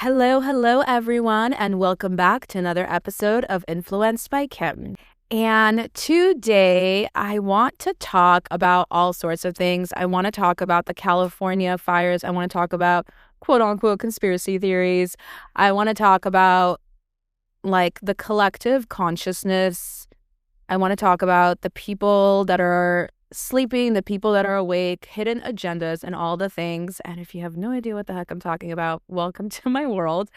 Hello, everyone, and welcome back to another episode of Influenced by Kim. And today I want to talk about all sorts of things. I want to talk about the California fires. I want to talk about quote unquote conspiracy theories. I want to talk about like the collective consciousness. I want to talk about the people that are sleeping, the people that are awake, hidden agendas, and all the things. And if you have no idea what the heck I'm talking about, welcome to my world.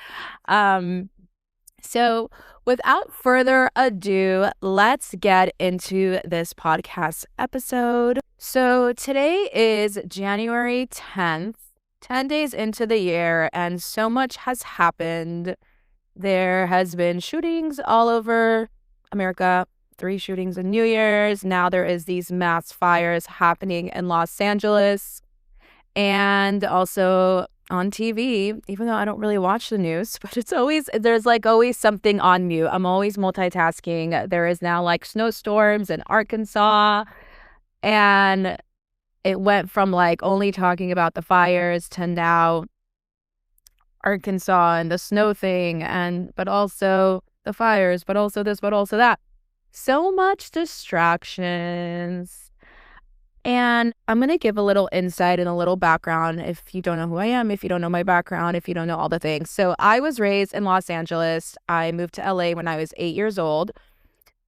So without further ado, let's get into this podcast episode. So today is January 10th, 10 days into the year, and so much has happened. There has been shootings all over America. 3 shootings in New Year's. Now there is these mass fires happening in Los Angeles and also on TV, even though I don't really watch the news, but there's always something on mute. I'm always multitasking. There is now like snowstorms in Arkansas, and it went from like only talking about the fires to now Arkansas and the snow thing, but also the fires, but also this, but also that. So much distractions. And I'm going to give a little insight and a little background if you don't know who I am, if you don't know my background, if you don't know all the things. So I was raised in Los Angeles. I moved to LA when I was 8 years old.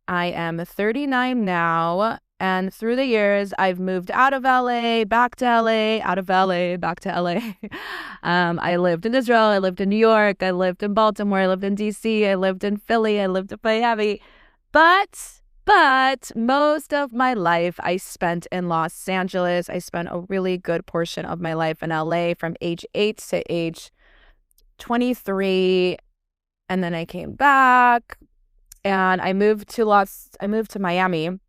I am 39 now. And through the years, I've moved out of LA, back to LA, out of LA, back to LA. I lived in Israel. I lived in New York. I lived in Baltimore. I lived in DC. I lived in Philly. I lived in Miami. But most of my life I spent in Los Angeles. I spent a really good portion of my life in LA from age 8 to age 23. And then I came back and I moved to Miami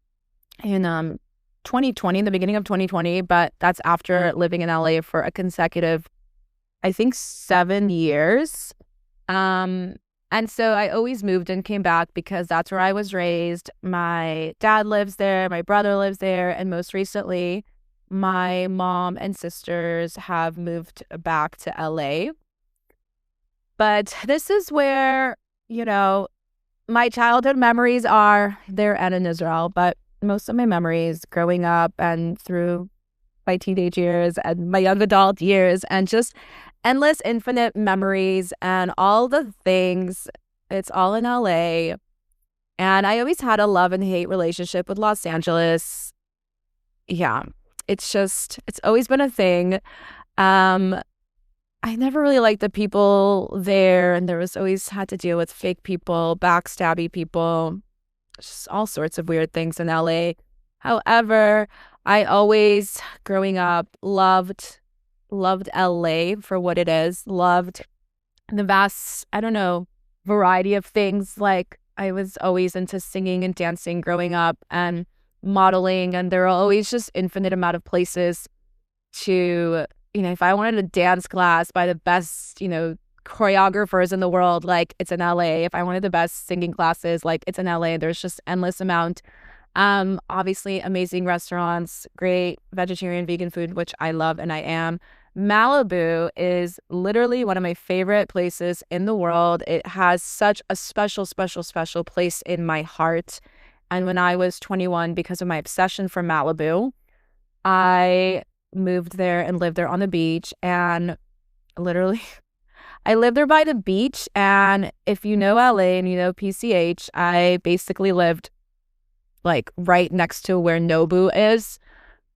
in 2020, the beginning of 2020, but that's after living in LA for a consecutive, I think, 7 years. And so I always moved and came back because that's where I was raised. My dad lives there, my brother lives there, and most recently, my mom and sisters have moved back to LA. But this is where, my childhood memories are there and in Israel, but most of my memories growing up and through my teenage years and my young adult years and just endless, infinite memories and all the things. It's all in LA. And I always had a love and hate relationship with Los Angeles. Yeah, it's always been a thing. I never really liked the people there, and there was always had to deal with fake people, backstabby people, just all sorts of weird things in LA. However, I always, growing up, loved LA for what it is, loved the vast, variety of things. Like I was always into singing and dancing growing up and modeling, and there were always just infinite amount of places to, if I wanted a dance class by the best, choreographers in the world, like it's in LA. If I wanted the best singing classes, like it's in LA. There's just endless amount. Obviously amazing restaurants, great vegetarian, vegan food, which I love and I am. Malibu is literally one of my favorite places in the world. It has such a special place in my heart. And when I was 21, because of my obsession for Malibu, I moved there and lived there on the beach. And literally, I lived there by the beach. And if you know LA and you know PCH, I basically lived like right next to where Nobu is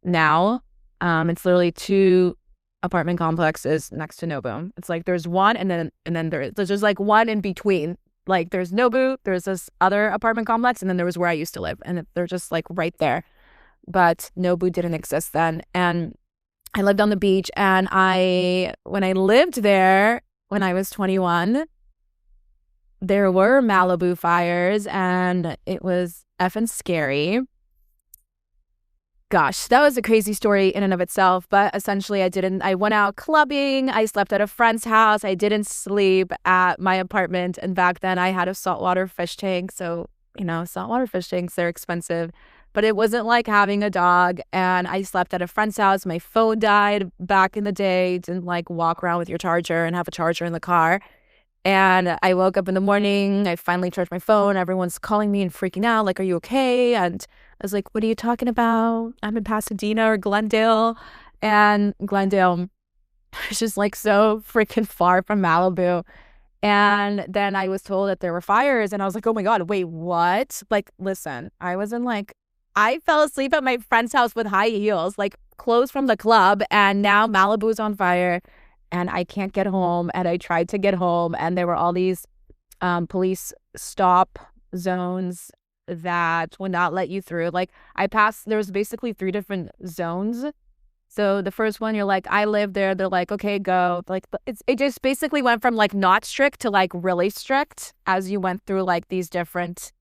now. It's literally 2 apartment complexes next to Nobu. It's like there's one and then there's just like one in between. Like there's Nobu, there's this other apartment complex, and then there was where I used to live, and they're just like right there. But Nobu didn't exist then. And I lived on the beach, and when I lived there when I was 21, there were Malibu fires, and it was effing scary. Gosh, that was a crazy story in and of itself, but essentially I went out clubbing, I slept at a friend's house, I didn't sleep at my apartment, and back then I had a saltwater fish tank, so, saltwater fish tanks, they're expensive, but it wasn't like having a dog, and I slept at a friend's house. My phone died back in the day, didn't like walk around with your charger and have a charger in the car, And I woke up in the morning. I finally charged my phone. Everyone's calling me and freaking out, like, are you okay? And I was like, what are you talking about? I'm in Pasadena or Glendale. And Glendale is just like so freaking far from Malibu. And then I was told that there were fires. And I was like, oh my God, wait, what? Like, listen, I fell asleep at my friend's house with high heels, like clothes from the club. And now Malibu's on fire and I can't get home. And I tried to get home and there were all these police stop zones that would not let you through. Like there was basically 3 different zones. So the first one, you're like, I live there. They're like, okay, go. Like it just basically went from like not strict to like really strict as you went through like these different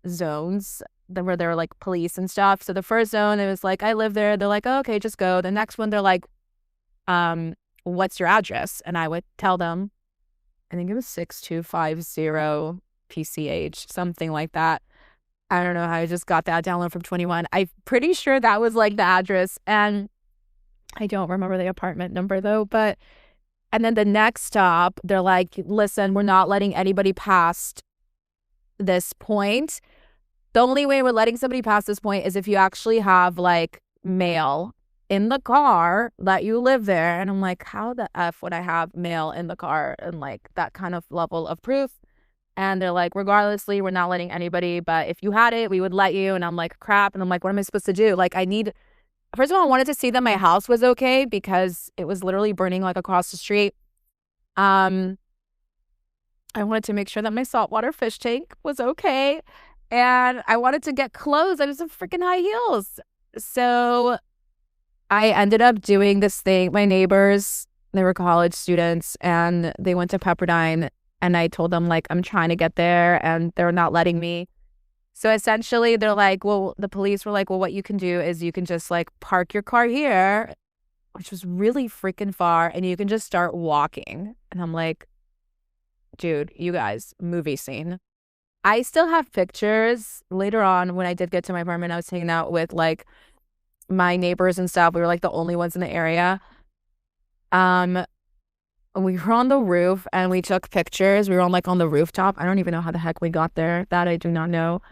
zones where there were like police and stuff. So the first zone, it was like, I live there. They're like, oh, okay, just go. The next one, they're like, what's your address? And I would tell them, I think it was 6250 PCH, something like that. I don't know how I just got that download from 21. I'm pretty sure that was like the address. And I don't remember the apartment number though. And then the next stop, they're like, listen, we're not letting anybody past this point. The only way we're letting somebody past this point is if you actually have like mail in the car that you live there. And I'm like, how the F would I have mail in the car and like that kind of level of proof? And they're like, regardlessly, we're not letting anybody, but if you had it, we would let you. And I'm like, crap. And I'm like, what am I supposed to do? Like, first of all, I wanted to see that my house was okay because it was literally burning like across the street. I wanted to make sure that my saltwater fish tank was okay. And I wanted to get clothes. I was in freaking high heels. So I ended up doing this thing. My neighbors, they were college students and they went to Pepperdine. And I told them, like, I'm trying to get there and they're not letting me. So essentially, they're like, well, the police were like, well, what you can do is you can just like park your car here, which was really freaking far, and you can just start walking. And I'm like, dude, you guys, movie scene. I still have pictures later on when I did get to my apartment. I was hanging out with like my neighbors and stuff. We were like the only ones in the area. We were on the roof and we took pictures. We were on the rooftop. I don't even know how the heck we got there. That I do not know.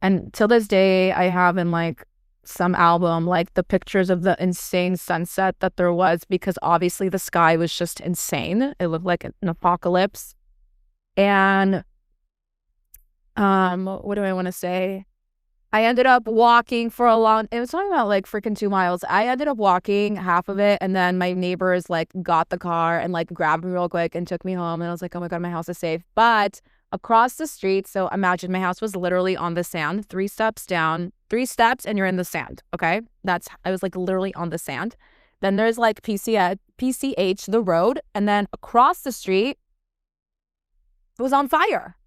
And till this day, I have in like some album, like the pictures of the insane sunset that there was, because obviously the sky was just insane. It looked like an apocalypse. And what do I want to say? I ended up walking for it was only about like freaking 2 miles. I ended up walking half of it. And then my neighbors like got the car and like grabbed me real quick and took me home. And I was like, oh my God, my house is safe. But across the street, so imagine my house was literally on the sand, 3 steps down, 3 steps and you're in the sand. Okay. I was like literally on the sand. Then there's like PCH, the road. And then across the street, it was on fire.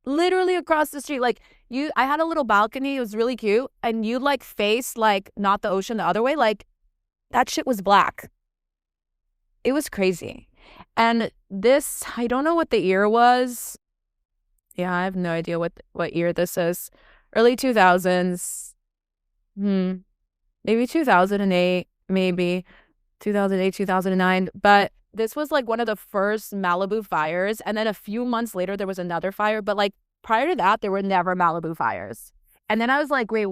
Literally across the street. Like I had a little balcony. It was really cute. And you like face like not the ocean the other way. Like that shit was black. It was crazy. And I don't know what the year was. Yeah, I have no idea what year this is. Early 2000s. Maybe 2008, maybe 2008, 2009. But this was like one of the first Malibu fires. And then a few months later, there was another fire. But like prior to that, there were never Malibu fires. And then I was like, wait,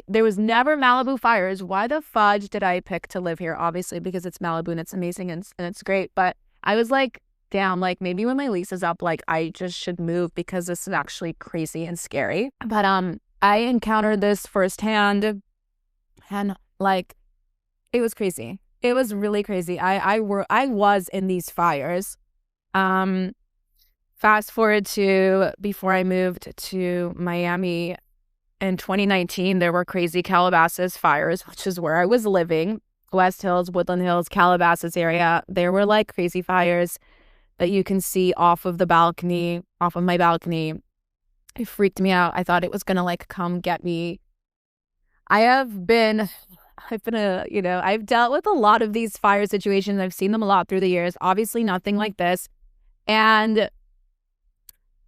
there was never Malibu fires. Why the fudge did I pick to live here? Obviously, because it's Malibu and it's amazing and it's great. But I was like, damn, like maybe when my lease is up, like I just should move because this is actually crazy and scary. But I encountered this firsthand and like it was crazy. It was really crazy. I was in these fires. Fast forward to before I moved to Miami in 2019, there were crazy Calabasas fires, which is where I was living. West Hills, Woodland Hills, Calabasas area. There were like crazy fires that you can see off of my balcony. It freaked me out. I thought it was gonna like come get me. I've dealt with a lot of these fire situations. I've seen them a lot through the years. Obviously nothing like this. And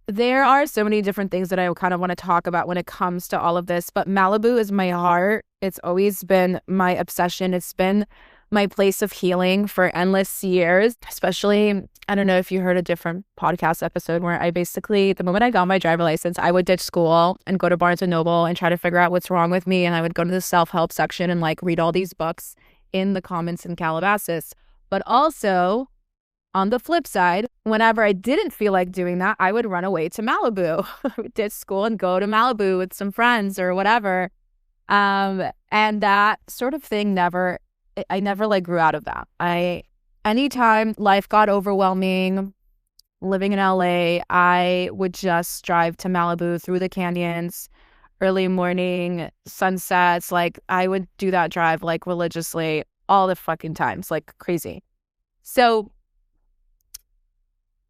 there are so many different things that I kind of want to talk about when it comes to all of this. But Malibu is my heart. It's always been my obsession. It's been my place of healing for endless years, especially, I don't know if you heard a different podcast episode where I basically, the moment I got my driver license, I would ditch school and go to Barnes & Noble and try to figure out what's wrong with me. And I would go to the self-help section and like read all these books in the Commons in Calabasas. But also, on the flip side, whenever I didn't feel like doing that, I would run away to Malibu. I would ditch school and go to Malibu with some friends or whatever. And that sort of thing I never like grew out of that. Anytime life got overwhelming, living in LA, I would just drive to Malibu through the canyons, early morning, sunsets. Like I would do that drive like religiously all the fucking times, like crazy. So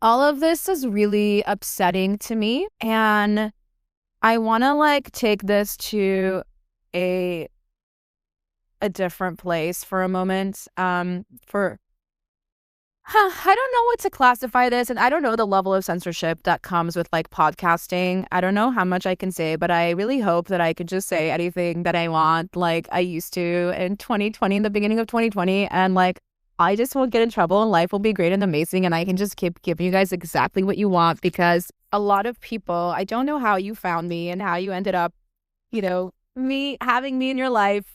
all of this is really upsetting to me, and I want to like take this to a different place for a moment. I don't know what to classify this, and I don't know the level of censorship that comes with like podcasting. I don't know how much I can say, but I really hope that I could just say anything that I want, like I used to in 2020, in the beginning of 2020, and like I just won't get in trouble and life will be great and amazing, and I can just keep giving you guys exactly what you want. Because a lot of people, I don't know how you found me and how you ended up, having me in your life.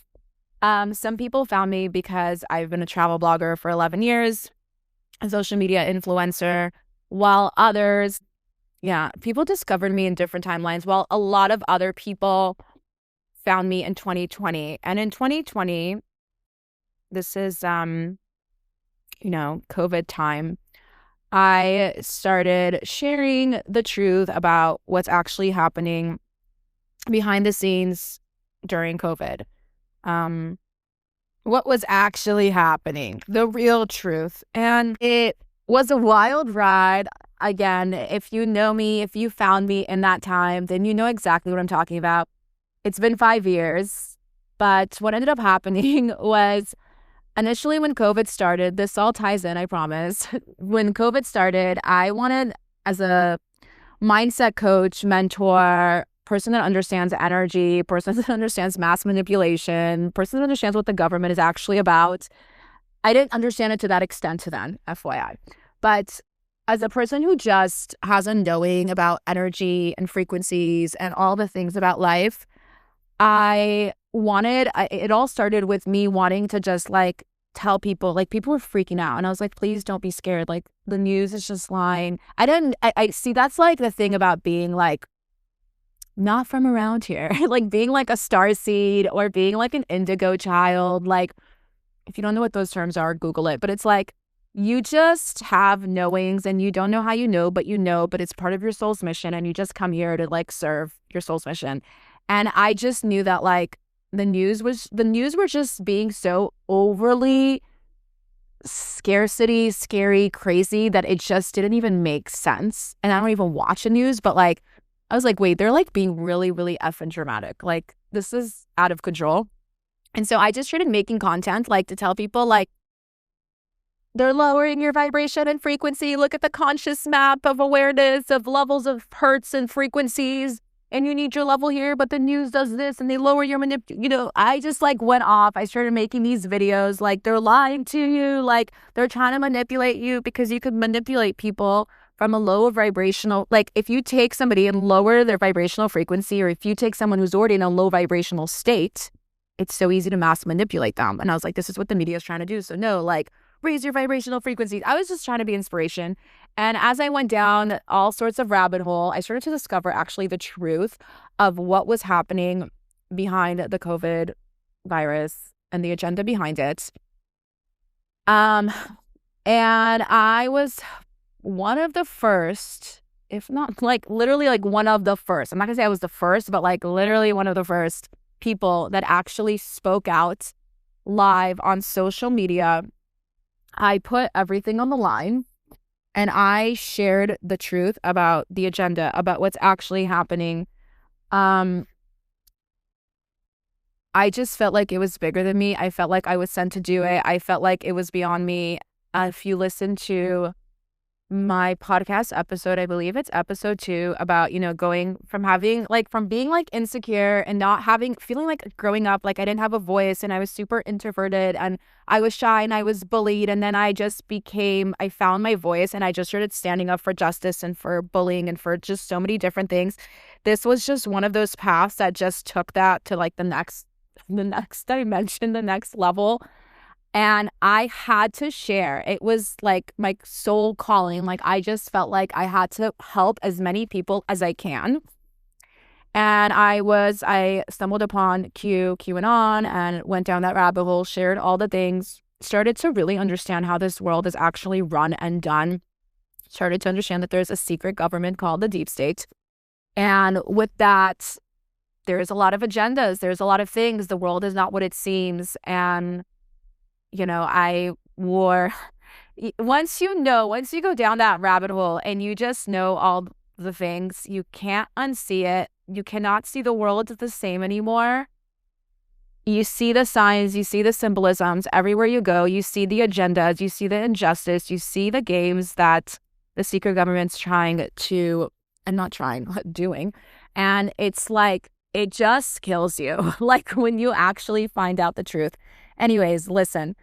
Some people found me because I've been a travel blogger for 11 years, a social media influencer, while others, people discovered me in different timelines, while a lot of other people found me in 2020. And in 2020, this is, COVID time, I started sharing the truth about what's actually happening behind the scenes during COVID. What was actually happening, the real truth. And it was a wild ride. Again, if you know me, if you found me in that time, then you know exactly what I'm talking about. It's been 5 years, but what ended up happening was initially when COVID started, this all ties in, I promise. When COVID started, I wanted, as a mindset coach, mentor, person that understands energy, person that understands mass manipulation, person that understands what the government is actually about. I didn't understand it to that extent then, FYI. But as a person who just has a knowing about energy and frequencies and all the things about life, it all started with me wanting to just like tell people, like people were freaking out. And I was like, please don't be scared. Like the news is just lying. I see, that's like the thing about being like not from around here, like being like a starseed or being like an indigo child. Like if you don't know what those terms are, Google it. But it's like you just have knowings and you don't know how you know, but it's part of your soul's mission, and you just come here to like serve your soul's mission. And I just knew that like the news were just being so overly scary, crazy that it just didn't even make sense. And I don't even watch the news, but like I was like, wait, they're like being really, really effing dramatic. Like this is out of control. And so I just started making content like to tell people like they're lowering your vibration and frequency. Look at the conscious map of awareness of levels of hertz and frequencies. And you need your level here, but the news does this and they lower your I just like went off. I started making these videos like they're lying to you, like they're trying to manipulate you, because you could manipulate people from a low vibrational, like if you take somebody and lower their vibrational frequency, or if you take someone who's already in a low vibrational state, it's so easy to mass manipulate them. And I was like, this is what the media is trying to do. So no, like raise your vibrational frequencies. I was just trying to be inspiration. And as I went down all sorts of rabbit hole, I started to discover actually the truth of what was happening behind the COVID virus and the agenda behind it. And I was one of the first, if not like literally like one of the first, I'm not gonna say I was the first, but like literally one of the first people that actually spoke out live on social media. I put everything on the line and I shared the truth about the agenda, about what's actually happening. I just felt like it was bigger than me. I felt like I was sent to do it. I felt like it was beyond me. If you listen to my podcast episode, I believe it's episode 2, about, going from being like insecure and not feeling like growing up, like I didn't have a voice and I was super introverted and I was shy and I was bullied. And then I found my voice and I just started standing up for justice and for bullying and for just so many different things. This was just one of those paths that just took that to like the next dimension, the next level. And I had to share. It was like my soul calling. Like I just felt like I had to help as many people as I can. And I stumbled upon QAnon and went down that rabbit hole, shared all the things, started to really understand how this world is actually run and done. Started to understand that there's a secret government called the Deep State. And with that, there's a lot of agendas. There's a lot of things. The world is not what it seems. And once you go down that rabbit hole and you just know all the things, you can't unsee it. You cannot see the world the same anymore. You see the signs, you see the symbolisms everywhere you go. You see the agendas, you see the injustice, you see the games that the secret government's doing. And it's like, it just kills you. Like when you actually find out the truth. Anyways, listen,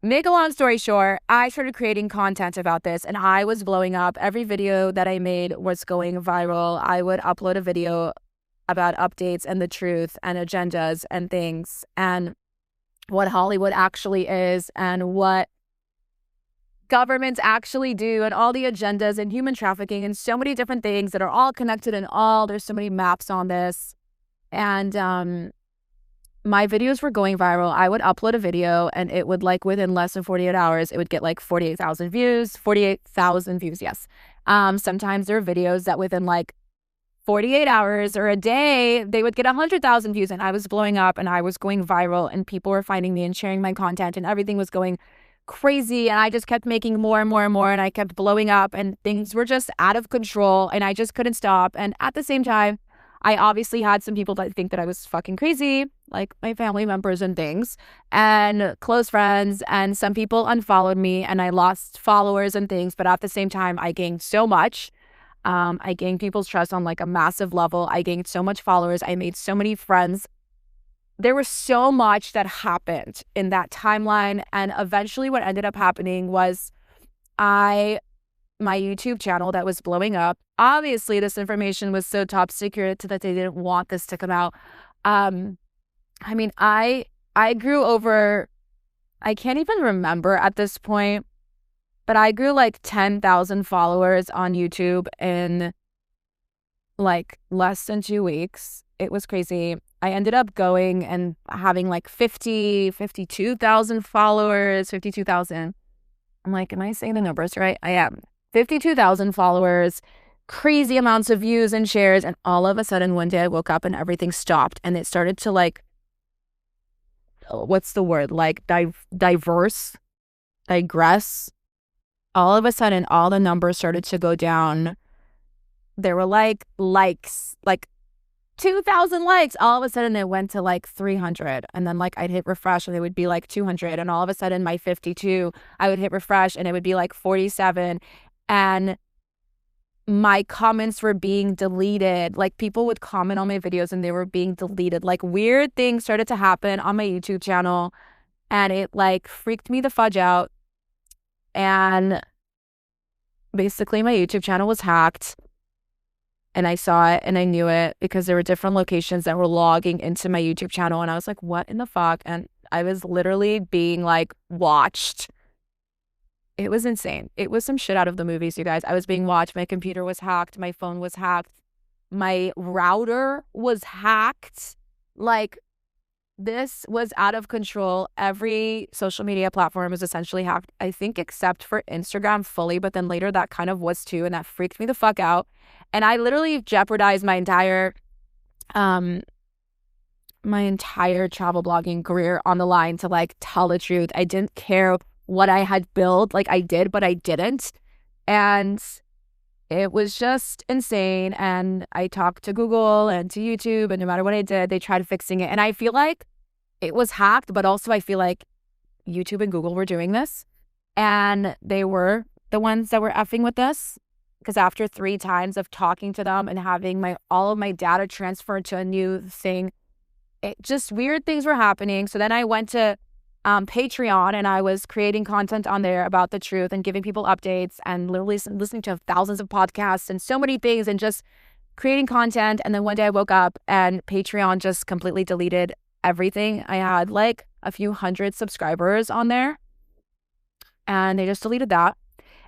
make a long story short, I started creating content about this and I was blowing up. Every video that I made was going viral. I would upload a video about updates and the truth and agendas and things and what Hollywood actually is and what governments actually do and all the agendas and human trafficking and so many different things that are all connected and there's so many maps on this. And my videos were going viral. I would upload a video and it would, like, within less than 48 hours, it would get like 48,000 views, yes. Sometimes there are videos that within like 48 hours or a day, they would get 100,000 views and I was blowing up and I was going viral and people were finding me and sharing my content and everything was going crazy. And I just kept making more and more and more and I kept blowing up and things were just out of control and I just couldn't stop. And at the same time, I obviously had some people that think that I was fucking crazy, like my family members and things, and close friends, and some people unfollowed me, and I lost followers and things, but at the same time, I gained so much. I gained people's trust on like a massive level. I gained so much followers. I made so many friends. There was so much that happened in that timeline, and eventually what ended up happening was my YouTube channel that was blowing up. Obviously, this information was so top secret that they didn't want this to come out. I mean, I grew over, I can't even remember at this point, but I grew like 10,000 followers on YouTube in like less than 2 weeks. It was crazy. I ended up going and having like 52,000 followers, 52,000. I'm like, am I saying the numbers right? I am. 52,000 followers, crazy amounts of views and shares. And all of a sudden, one day I woke up and everything stopped. And it started to like, what's the word? Like digress. All of a sudden, all the numbers started to go down. There were like likes, like 2,000 likes. All of a sudden, it went to like 300. And then like I'd hit refresh and it would be like 200. And all of a sudden, my 52, I would hit refresh and it would be like 47. And my comments were being deleted. Like people would comment on my videos and they were being deleted. Like weird things started to happen on my YouTube channel. And it like freaked me the fudge out. And basically my YouTube channel was hacked. And I saw it and I knew it because there were different locations that were logging into my YouTube channel. And I was like, what in the fuck? And I was literally being like watched. It was insane. It was some shit out of the movies, you guys. I was being watched. My computer was hacked. My phone was hacked. My router was hacked. Like, this was out of control. Every social media platform was essentially hacked, I think, except for Instagram fully. But then later that kind of was too. And that freaked me the fuck out. And I literally jeopardized my entire travel blogging career on the line to like tell the truth. I didn't care what I had built. Like I did, but I didn't. And it was just insane. And I talked to Google and to YouTube, and no matter what I did, they tried fixing it. And I feel like it was hacked, but also I feel like YouTube and Google were doing this. And they were the ones that were effing with us. Because after 3 times of talking to them and having all of my data transferred to a new thing, just weird things were happening. So then I went to Patreon, and I was creating content on there about the truth and giving people updates and literally listening to thousands of podcasts and so many things and just creating content. And then one day I woke up and Patreon just completely deleted everything. I had like a few hundred subscribers on there, and they just deleted that.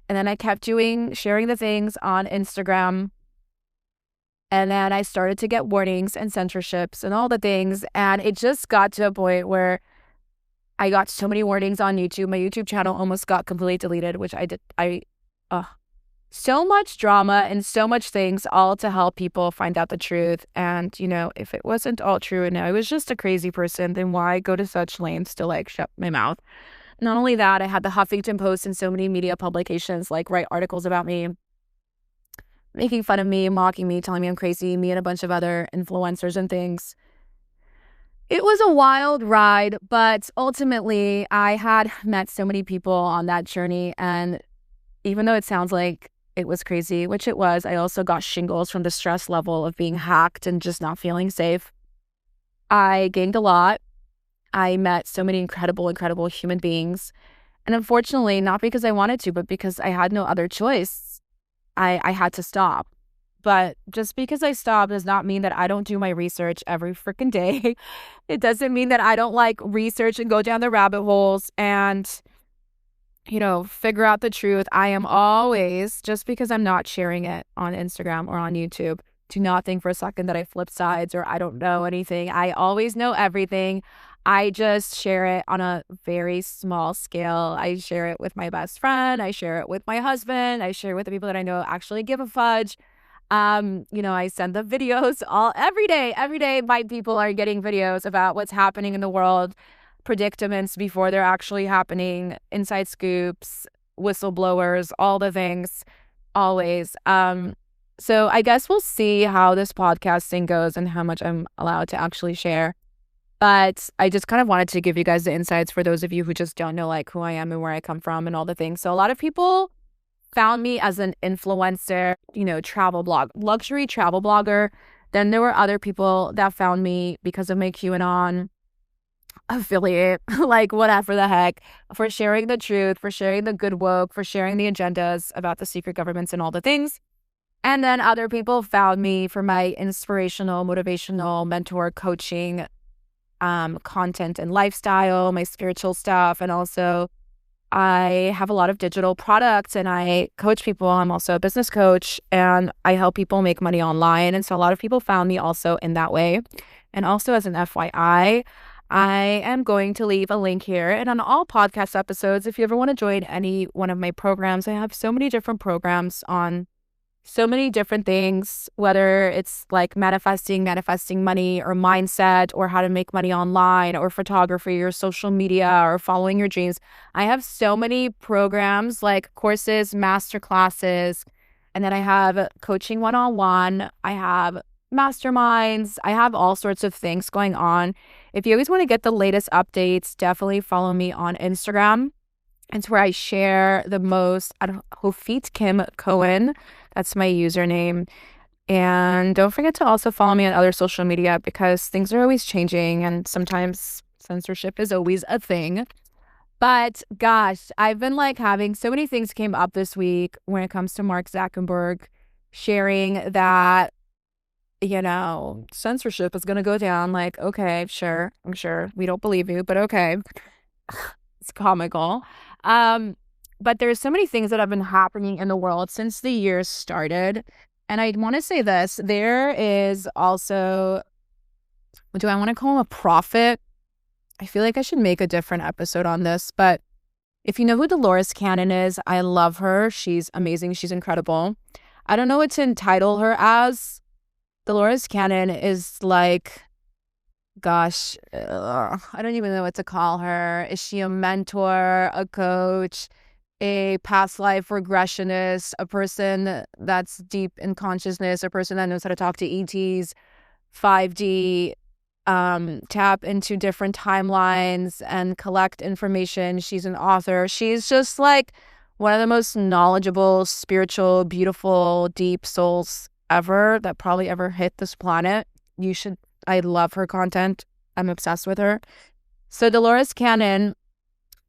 And then I kept sharing the things on Instagram. And then I started to get warnings and censorships and all the things. And it just got to a point where I got so many warnings on YouTube. My YouTube channel almost got completely deleted, which so much drama and so much things, all to help people find out the truth. And, if it wasn't all true and I was just a crazy person, then why go to such lengths to like shut my mouth? Not only that, I had the Hofit Kim post and so many media publications like write articles about me, making fun of me, mocking me, telling me I'm crazy, me and a bunch of other influencers and things. It was a wild ride, but ultimately I had met so many people on that journey. And even though it sounds like it was crazy, which it was, I also got shingles from the stress level of being hacked and just not feeling safe. I gained a lot. I met so many incredible, incredible human beings. And unfortunately, not because I wanted to, but because I had no other choice, I had to stop. But just because I stop does not mean that I don't do my research every freaking day. It doesn't mean that I don't like research and go down the rabbit holes and, figure out the truth. I am always, just because I'm not sharing it on Instagram or on YouTube, do not think for a second that I flip sides or I don't know anything. I always know everything. I just share it on a very small scale. I share it with my best friend. I share it with my husband. I share it with the people that I know actually give a fudge. I send the videos every day. Every day, my people are getting videos about what's happening in the world, predicaments before they're actually happening, inside scoops, whistleblowers, all the things, always. So I guess we'll see how this podcasting goes and how much I'm allowed to actually share. But I just kind of wanted to give you guys the insights for those of you who just don't know like who I am and where I come from and all the things. So a lot of people found me as an influencer, luxury travel blogger. Then there were other people that found me because of my QAnon affiliate, like whatever the heck, for sharing the truth, for sharing the good woke, for sharing the agendas about the secret governments and all the things. And then other people found me for my inspirational, motivational, mentor coaching content and lifestyle, my spiritual stuff. And also I have a lot of digital products and I coach people. I'm also a business coach and I help people make money online. And so a lot of people found me also in that way. And also as an FYI, I am going to leave a link here. And on all podcast episodes, if you ever want to join any one of my programs, I have so many different programs on so many different things, whether it's like manifesting money or mindset or how to make money online or photography or social media or following your dreams. I have so many programs like courses, master classes, and then I have coaching one-on-one. I have masterminds. I have all sorts of things going on. If you always want to get the latest updates, definitely follow me on Instagram. It's where I share the most. Hofit Kim Cohen. That's my username. And don't forget to also follow me on other social media because things are always changing and sometimes censorship is always a thing. But gosh, I've been like having so many things came up this week when it comes to Mark Zuckerberg sharing that, censorship is going to go down. Like, okay, sure. I'm sure we don't believe you, but okay. It's comical. But there's so many things that have been happening in the world since the year started. And I want to say this, there is also, do I want to call him a prophet? I feel like I should make a different episode on this. But if you know who Dolores Cannon is, I love her. She's amazing. She's incredible. I don't know what to entitle her as. Dolores Cannon is like, gosh, I don't even know what to call her. Is she a mentor, a coach, a past life regressionist, a person that's deep in consciousness, a person that knows how to talk to ETs, 5D, tap into different timelines and collect information? She's an author. She's just like one of the most knowledgeable, spiritual, beautiful, deep souls ever that probably ever hit this planet. I love her content. I'm obsessed with her. So Dolores Cannon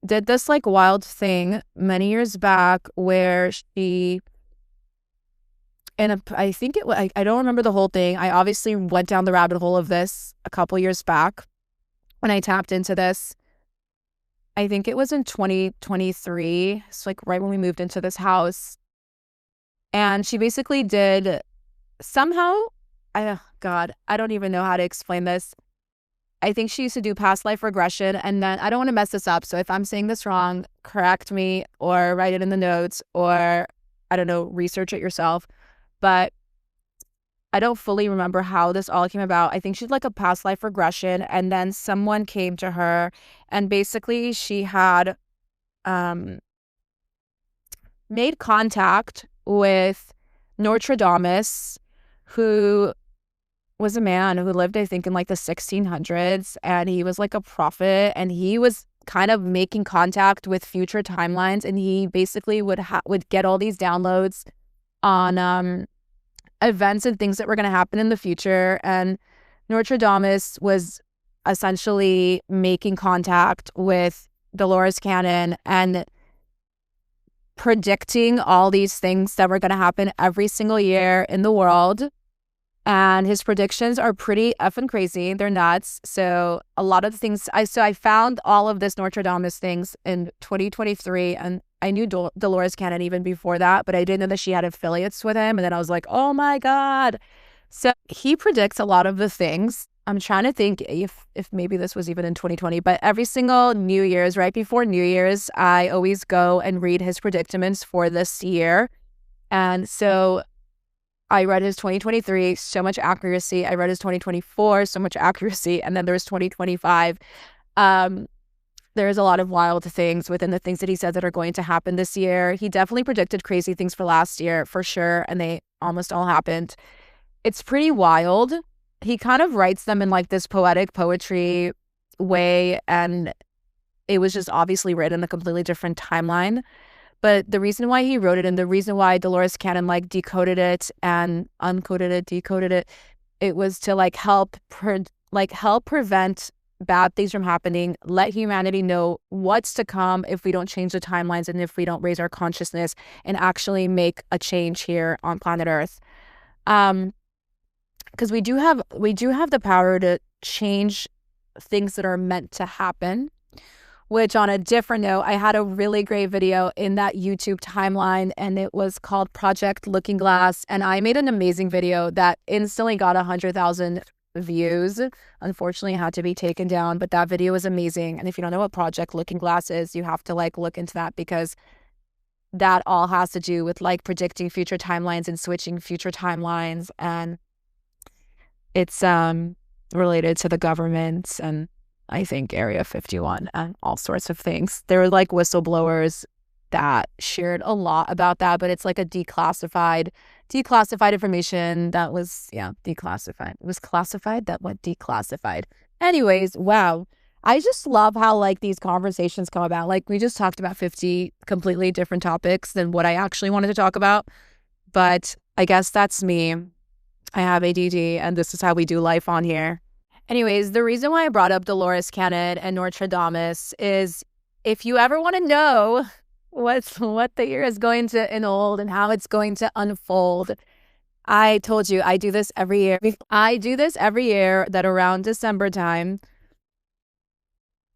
did this like wild thing many years back where she, I think I don't remember the whole thing. I obviously went down the rabbit hole of this a couple years back when I tapped into this. I think it was in 2023. It's like right when we moved into this house. And she basically did somehow, God, I don't even know how to explain this. I think she used to do past life regression. And then I don't want to mess this up. So if I'm saying this wrong, correct me or write it in the notes or, I don't know, research it yourself. But I don't fully remember how this all came about. I think she did like a past life regression. And then someone came to her and basically she had made contact with Nostradamus, who was a man who lived, I think, in like the 1600s, and he was like a prophet, and he was kind of making contact with future timelines, and he basically would get all these downloads on events and things that were going to happen in the future. And Nostradamus was essentially making contact with Dolores Cannon and predicting all these things that were going to happen every single year in the world. And his predictions are pretty effing crazy. They're nuts. So a lot of the things I found all of this Nostradamus things in 2023, and I knew Dolores Cannon even before that, but I didn't know that she had affiliates with him. And then I was like, oh my God. So he predicts a lot of the things. I'm trying to think if maybe this was even in 2020, but every single New Year's, right before New Year's, I always go and read his predicaments for this year. And so I read his 2023, so much accuracy. I read his 2024, so much accuracy. And then there's 2025. There's a lot of wild things within the things that he said that are going to happen this year. He definitely predicted crazy things for last year, for sure. And they almost all happened. It's pretty wild. He kind of writes them in like this poetic poetry way. And it was just obviously written in a completely different timeline. But the reason why he wrote it and the reason why Dolores Cannon like decoded it and decoded it, it was to like help prevent bad things from happening, let humanity know what's to come if we don't change the timelines and if we don't raise our consciousness and actually make a change here on planet Earth. Because we do have the power to change things that are meant to happen. Which, on a different note, I had a really great video in that YouTube timeline, and it was called Project Looking Glass. And I made an amazing video that instantly got 100,000 views. Unfortunately, it had to be taken down, but that video was amazing. And if you don't know what Project Looking Glass is, you have to like look into that, because that all has to do with like predicting future timelines and switching future timelines. And it's related to the government and I think Area 51 and all sorts of things. There were like whistleblowers that shared a lot about that, but it's like a declassified information that was, declassified. It was classified that went declassified. Anyways, wow. I just love how like these conversations come about. Like we just talked about 50 completely different topics than what I actually wanted to talk about. But I guess that's me. I have ADD and this is how we do life on here. Anyways, the reason why I brought up Dolores Cannon and Nostradamus is if you ever want to know what the year is going to unfold and how it's going to unfold, I told you I do this every year. I do this every year that around December time,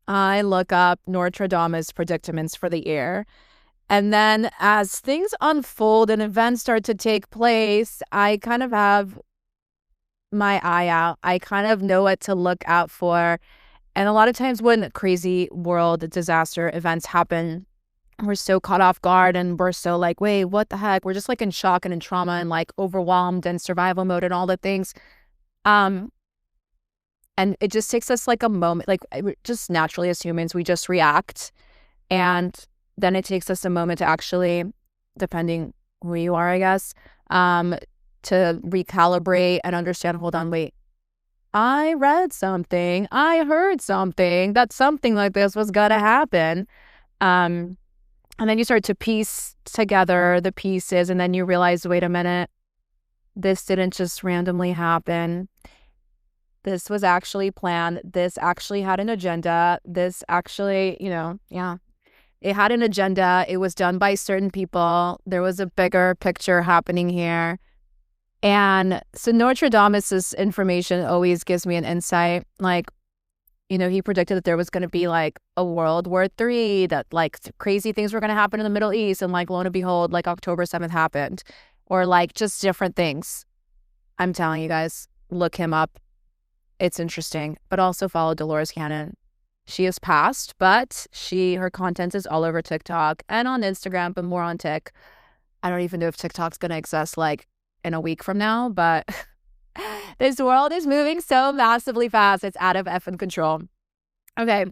I look up Nostradamus predicaments for the year. And then as things unfold and events start to take place, I kind of have my eye out. I kind of know what to look out for. And a lot of times when crazy world disaster events happen, we're so caught off guard and we're so like, wait, what the heck? We're just like in shock and in trauma and like overwhelmed and survival mode and all the things. And it just takes us like a moment, like just naturally as humans, we just react. And then it takes us a moment to actually, depending who you are, I guess, to recalibrate and understand, hold on, wait, I read something, I heard something, that something like this was going to happen. And then you start to piece together the pieces, and then you realize, wait a minute, this didn't just randomly happen. This was actually planned. This actually had an agenda. This actually, yeah, it had an agenda. It was done by certain people. There was a bigger picture happening here. And so Nostradamus' information always gives me an insight. Like, he predicted that there was going to be like a World War III, that like crazy things were going to happen in the Middle East. And like, lo and behold, like October 7th happened, or like just different things. I'm telling you guys, look him up. It's interesting. But also follow Dolores Cannon. She has passed, but her content is all over TikTok and on Instagram, but more on Tik. I don't even know if TikTok's going to exist like in a week from now, but this world is moving so massively fast. It's out of effing control. Okay,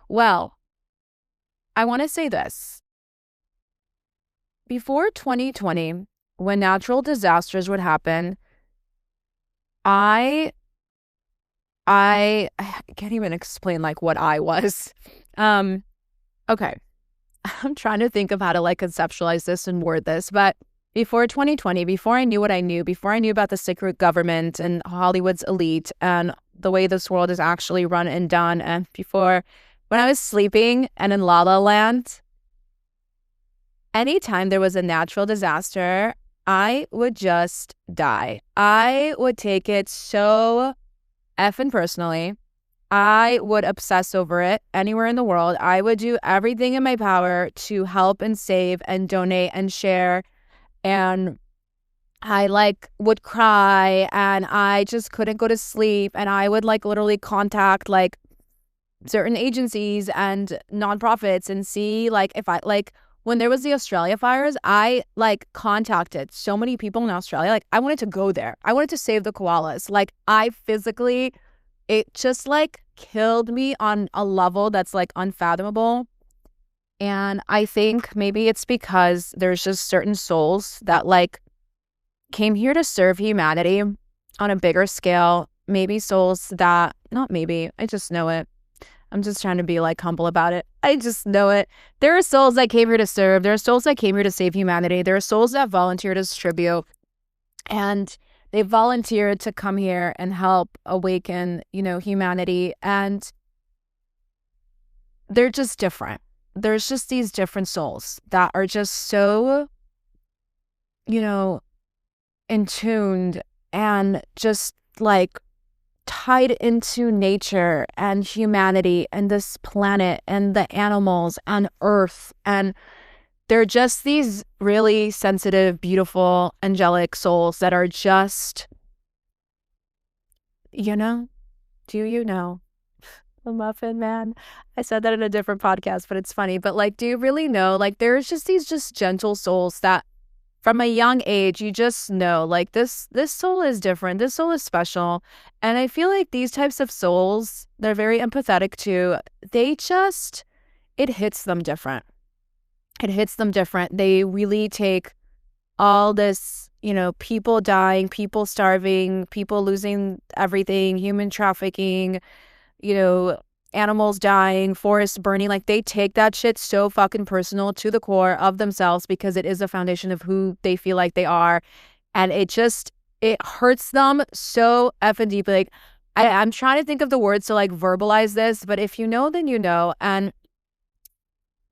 well, I want to say this. Before 2020, when natural disasters would happen, I can't even explain like what I was. Okay. I'm trying to think of how to like conceptualize this and word this, but before 2020, before I knew what I knew, before I knew about the secret government and Hollywood's elite and the way this world is actually run and done, and before, when I was sleeping and in La La Land, anytime there was a natural disaster, I would just die. I would take it so effing personally. I would obsess over it anywhere in the world. I would do everything in my power to help and save and donate and share. And I like would cry, and I just couldn't go to sleep. And I would like literally contact like certain agencies and nonprofits and see like if I like when there was the Australia fires, I like contacted so many people in Australia. Like I wanted to go there. I wanted to save the koalas. Like I physically, it just like killed me on a level that's like unfathomable. And I think maybe it's because there's just certain souls that like came here to serve humanity on a bigger scale. Maybe souls that, not maybe, I just know it. I'm just trying to be like humble about it. I just know it. There are souls that came here to serve. There are souls that came here to save humanity. There are souls that volunteered as tribute. And they volunteered to come here and help awaken, humanity. And they're just different. There's just these different souls that are just so, in tuned and just like tied into nature and humanity and this planet and the animals and Earth. And they're just these really sensitive, beautiful, angelic souls that are just, do you know? The Muffin Man. I said that in a different podcast, but it's funny. But like, do you really know? Like, there's just these just gentle souls that from a young age, you just know, like, this soul is different. This soul is special. And I feel like these types of souls, they're very empathetic too. It hits them different. It hits them different. They really take all this, people dying, people starving, people losing everything, human trafficking, animals dying, forests burning. Like they take that shit so fucking personal to the core of themselves because it is a foundation of who they feel like they are. And it hurts them so effing deeply. Like I'm trying to think of the words to like verbalize this, but if you know, then you know. And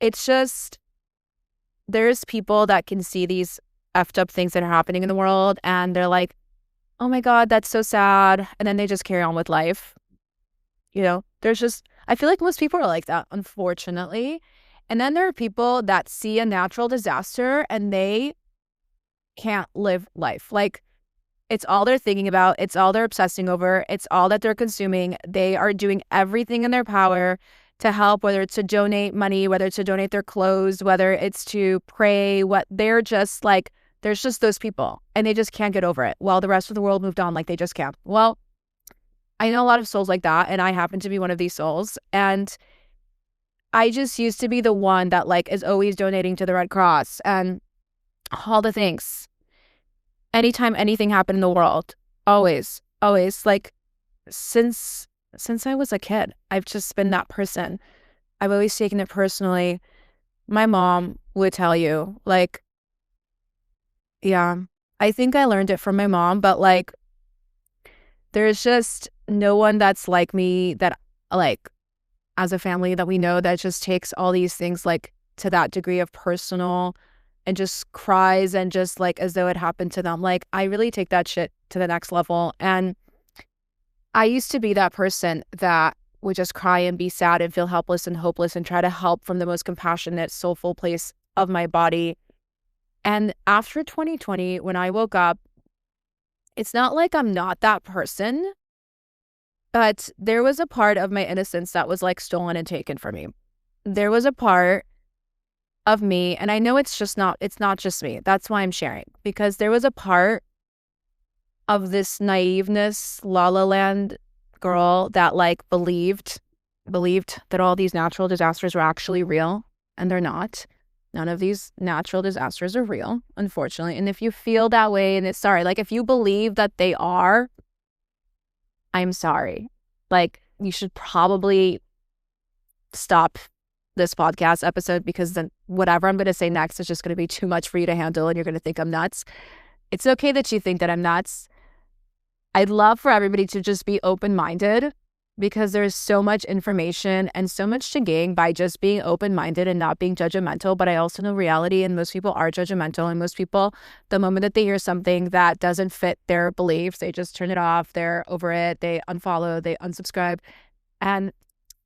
it's just, there's people that can see these effed up things that are happening in the world and they're like, oh my God, that's so sad. And then they just carry on with life. I feel like most people are like that, unfortunately. And then there are people that see a natural disaster and they can't live life. Like it's all they're thinking about. It's all they're obsessing over. It's all that they're consuming. They are doing everything in their power to help, whether it's to donate money, whether it's to donate their clothes, whether it's to pray. They're just like, there's just those people and they just can't get over it while the rest of the world moved on. Like they just can't. Well, I know a lot of souls like that, and I happen to be one of these souls. And I just used to be the one that like is always donating to the Red Cross and all the things. Anytime anything happened in the world, always, like since I was a kid, I've just been that person. I've always taken it personally. my mom would tell you, like, yeah, I think I learned it from my mom, but like, there's just no one that's like me that, like, as a family that we know that just takes all these things like to that degree of personal and just cries and just like as though it happened to them. Like, I really take that shit to the next level. And I used to be that person that would just cry and be sad and feel helpless and hopeless and try to help from the most compassionate, soulful place of my body. And after 2020, when I woke up, it's not like I'm not that person, but there was a part of my innocence that was like stolen and taken from me. There was a part of me, and I know it's not just me. That's why I'm sharing, because there was a part of this naiveness, La La Land girl that like believed that all these natural disasters were actually real, and they're not. None of these natural disasters are real, unfortunately. And if you feel that way, and it's sorry, like if you believe that they are, I'm sorry. Like, you should probably stop this podcast episode, because then whatever I'm going to say next is just going to be too much for you to handle and you're going to think I'm nuts. It's okay that you think that I'm nuts. I'd love for everybody to just be open-minded, because there's so much information and so much to gain by just being open-minded and not being judgmental. But I also know reality, and most people are judgmental, and most people, the moment that they hear something that doesn't fit their beliefs, they just turn it off, they're over it, they unfollow, they unsubscribe, and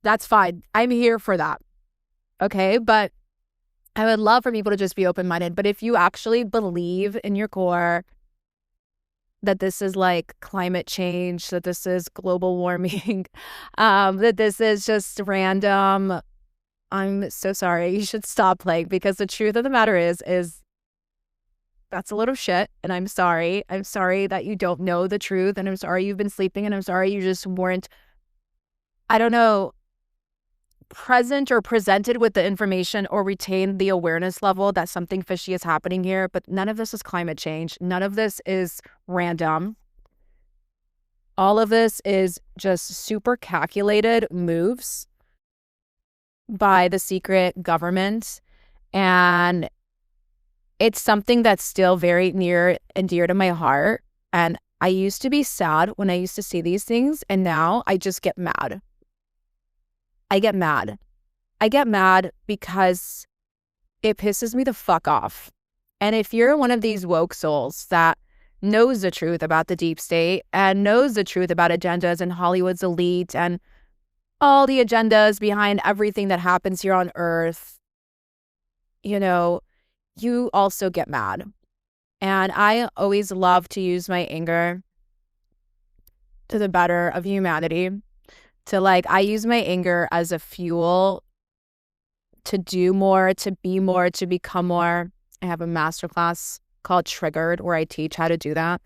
that's fine. I'm here for that, okay? But I would love for people to just be open-minded. But if you actually believe in your core that this is like climate change, that this is global warming, that this is just random, I'm so sorry. You should stop playing, because the truth of the matter is that's a load of shit. And I'm sorry. I'm sorry that you don't know the truth. And I'm sorry you've been sleeping. And I'm sorry you just weren't, I don't know, present or presented with the information or retained the awareness level that something fishy is happening here. But none of this is climate change. None of this is random. All of this is just super calculated moves by the secret government. And it's something that's still very near and dear to my heart. And I used to be sad when I used to see these things. And now I just get mad. I get mad. I get mad because it pisses me the fuck off. And if you're one of these woke souls that knows the truth about the deep state and knows the truth about agendas and Hollywood's elite and all the agendas behind everything that happens here on Earth, you know, you also get mad. And I always love to use my anger to the better of humanity. I use my anger as a fuel to do more, to be more, to become more. I have a masterclass called Triggered where I teach how to do that.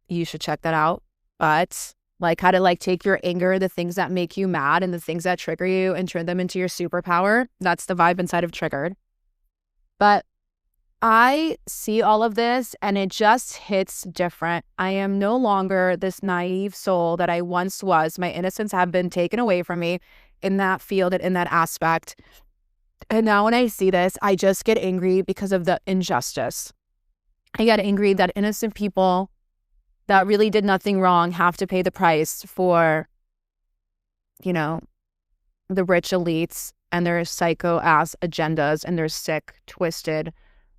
You should check that out. But like how to like take your anger, the things that make you mad and the things that trigger you, and turn them into your superpower. That's the vibe inside of Triggered. But I see all of this and it just hits different. I am no longer this naive soul that I once was. My innocence have been taken away from me in that field and in that aspect. And now when I see this, I just get angry because of the injustice. I get angry that innocent people that really did nothing wrong have to pay the price for, you know, the rich elites and their psycho-ass agendas and their sick, twisted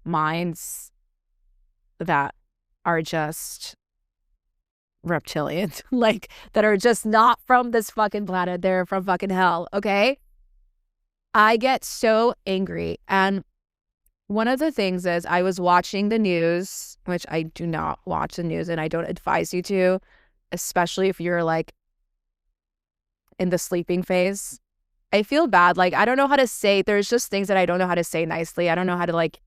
minds that are just reptilian, like that are just not from this fucking planet. They're from fucking hell, okay? I get so angry. And one of the things is I was watching the news, which I do not watch the news and I don't advise you to, especially if you're like in the sleeping phase. I feel bad. Like, I don't know how to say, there's just things that I don't know how to say nicely. I don't know how to like,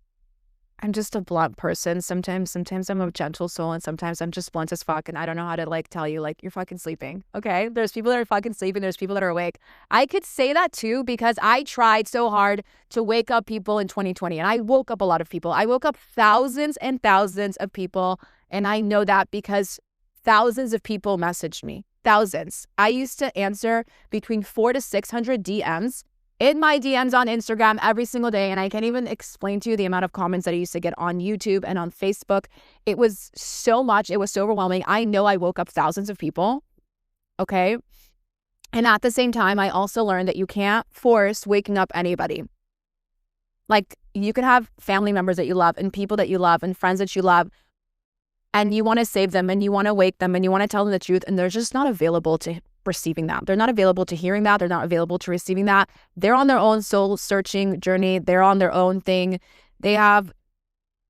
I'm just a blunt person. Sometimes I'm a gentle soul and sometimes I'm just blunt as fuck and I don't know how to like tell you like you're fucking sleeping. Okay? There's people that are fucking sleeping. There's people that are awake. I could say that too because I tried so hard to wake up people in 2020 and I woke up a lot of people. I woke up thousands and thousands of people, and I know that because thousands of people messaged me. Thousands. I used to answer between 400 to 600 DMs in my DMs on Instagram every single day. And I can't even explain to you the amount of comments that I used to get on YouTube and on Facebook. It was so much. It was so overwhelming. I know I woke up thousands of people. Okay. And at the same time, I also learned that you can't force waking up anybody. Like, you can have family members that you love and people that you love and friends that you love, and you want to save them and you want to wake them and you want to tell them the truth, and they're just not available to receiving that. They're not available to hearing that. They're not available to receiving that. They're on their own soul searching journey. They're on their own thing. They have,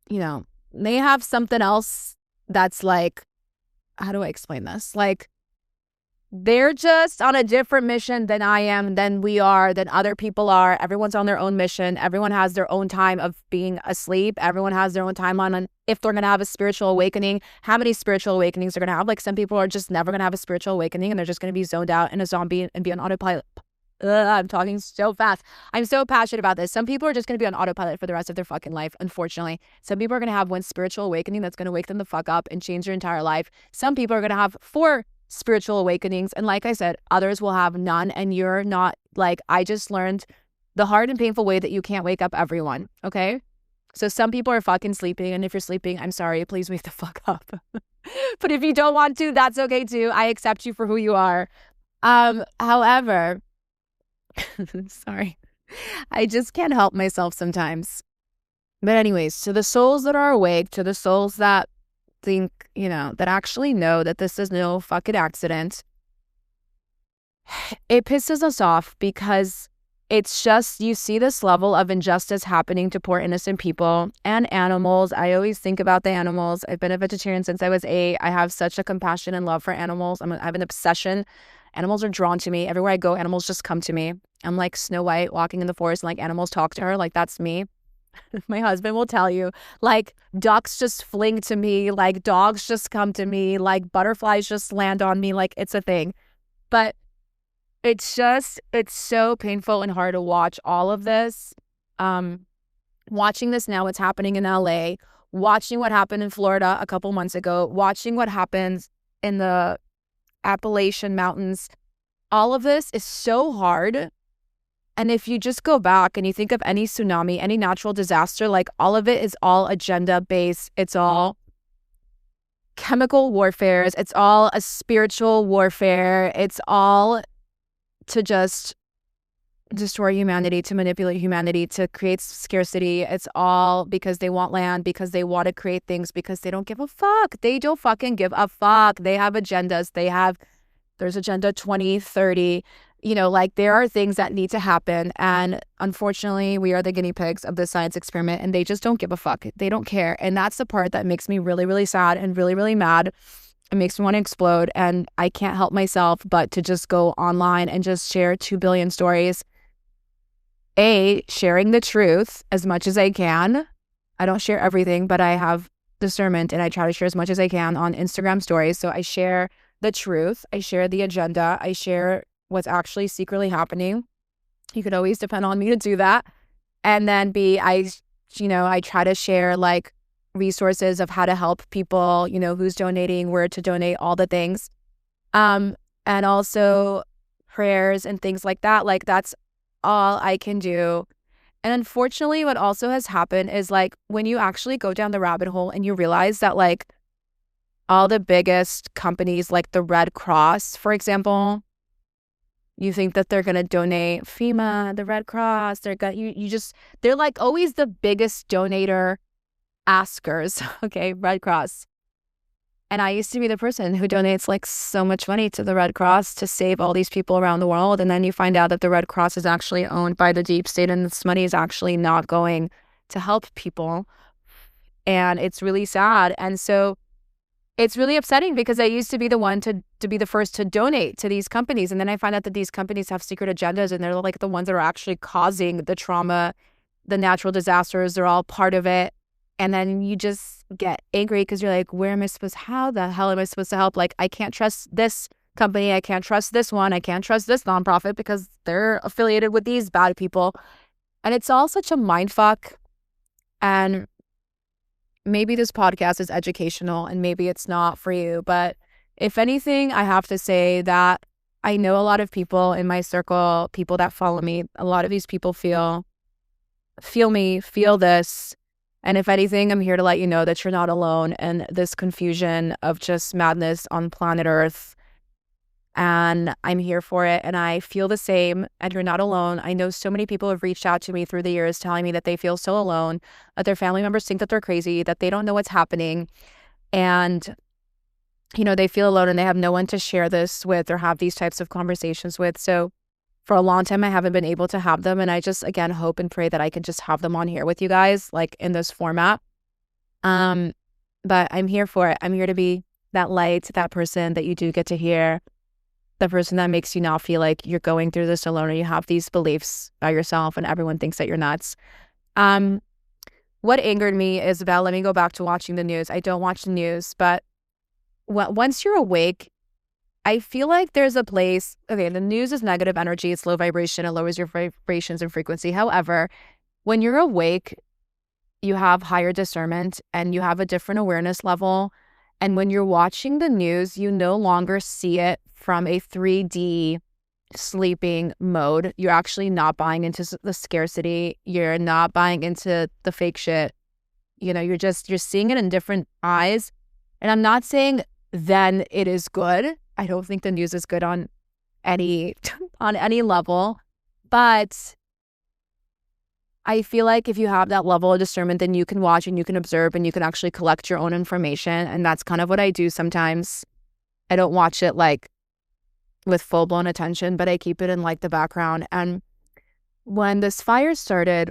they have something else that's like, how do I explain this? Like, they're just on a different mission than I am, than we are, than other people are. Everyone's on their own mission. Everyone has their own time of being asleep. Everyone has their own time on if they're going to have a spiritual awakening, how many spiritual awakenings they're going to have. Like, some people are just never going to have a spiritual awakening and they're just going to be zoned out in a zombie and be on autopilot. I'm talking so fast. I'm so passionate about this. Some people are just going to be on autopilot for the rest of their fucking life, unfortunately. Some people are going to have one spiritual awakening that's going to wake them the fuck up and change their entire life. Some people are going to have 4 spiritual awakenings, and like I said, others will have none. And you're not, like, I just learned the hard and painful way that you can't wake up everyone. Okay, so some people are fucking sleeping, and if you're sleeping, I'm sorry, please wake the fuck up. But if you don't want to, that's okay too. I accept you for who you are. However, sorry, I just can't help myself sometimes. But anyways, to the souls that are awake, to the souls that think, that actually know that this is no fucking accident, it pisses us off because it's just, you see this level of injustice happening to poor innocent people and animals. I always think about the animals. I've been a vegetarian since I was 8. I have such a compassion and love for animals. I have an obsession. Animals are drawn to me. Everywhere I go, animals just come to me. I'm like Snow White walking in the forest and like animals talk to her. Like, that's me. My husband will tell you, like, ducks just fling to me, like dogs just come to me, like butterflies just land on me, like it's a thing. But it's so painful and hard to watch all of this. Watching this now, what's happening in LA, watching what happened in Florida a couple months ago, watching what happens in the Appalachian Mountains, all of this is so hard. And if you just go back and you think of any tsunami, any natural disaster, like, all of it is all agenda-based. It's all chemical warfare. It's all a spiritual warfare. It's all to just destroy humanity, to manipulate humanity, to create scarcity. It's all because they want land, because they want to create things, because they don't give a fuck. They don't fucking give a fuck. They have agendas. There's Agenda 2030. Like, there are things that need to happen. And unfortunately, we are the guinea pigs of this science experiment, and they just don't give a fuck. They don't care. And that's the part that makes me really, really sad and really, really mad. It makes me want to explode. And I can't help myself but to just go online and just share 2 billion stories. Sharing the truth as much as I can. I don't share everything, but I have discernment and I try to share as much as I can on Instagram stories. So I share the truth. I share the agenda. I share what's actually secretly happening. You could always depend on me to do that. And then I try to share, like, resources of how to help people, who's donating, where to donate, all the things. And also prayers and things like that. Like, that's all I can do. And unfortunately, what also has happened is, like, when you actually go down the rabbit hole and you realize that, like, all the biggest companies, like the Red Cross, for example, you think that they're going to donate FEMA, the Red Cross, they're like always the biggest donator askers. Okay, Red Cross. And I used to be the person who donates like so much money to the Red Cross to save all these people around the world. And then you find out that the Red Cross is actually owned by the deep state and this money is actually not going to help people. And it's really sad. And so it's really upsetting because I used to be the one to be the first to donate to these companies. And then I find out that these companies have secret agendas and they're like the ones that are actually causing the trauma, the natural disasters. They're all part of it. And then you just get angry because you're like, how the hell am I supposed to help? Like, I can't trust this company. I can't trust this one. I can't trust this nonprofit because they're affiliated with these bad people. And it's all such a mindfuck. And maybe this podcast is educational and maybe it's not for you. But if anything, I have to say that I know a lot of people in my circle, people that follow me, a lot of these people feel me, feel this. And if anything, I'm here to let you know that you're not alone in this confusion of just madness on planet Earth. And I'm here for it. And I feel the same. And you're not alone. I know so many people have reached out to me through the years telling me that they feel so alone, that their family members think that they're crazy, that they don't know what's happening. And, you know, they feel alone and they have no one to share this with or have these types of conversations with. So for a long time, I haven't been able to have them. And I just, again, hope and pray that I can just have them on here with you guys, like in this format. But I'm here for it. I'm here to be that light, that person that you do get to hear, the person that makes you not feel like you're going through this alone or you have these beliefs about yourself and everyone thinks that you're nuts. What angered me, Isabel, let me go back to watching the news. I don't watch the news, but once you're awake, I feel like there's a place, okay, the news is negative energy, it's low vibration, it lowers your vibrations and frequency. However, when you're awake, you have higher discernment and you have a different awareness level. And when you're watching the news, you no longer see it from a 3D sleeping mode. You're actually not buying into the scarcity. You're not buying into the fake shit. You know, you're seeing it in different eyes. And I'm not saying then it is good. I don't think the news is good on any level, but I feel like if you have that level of discernment, then you can watch and you can observe and you can actually collect your own information. And that's kind of what I do sometimes. I don't watch it like with full-blown attention, but I keep it in like the background. And when this fire started,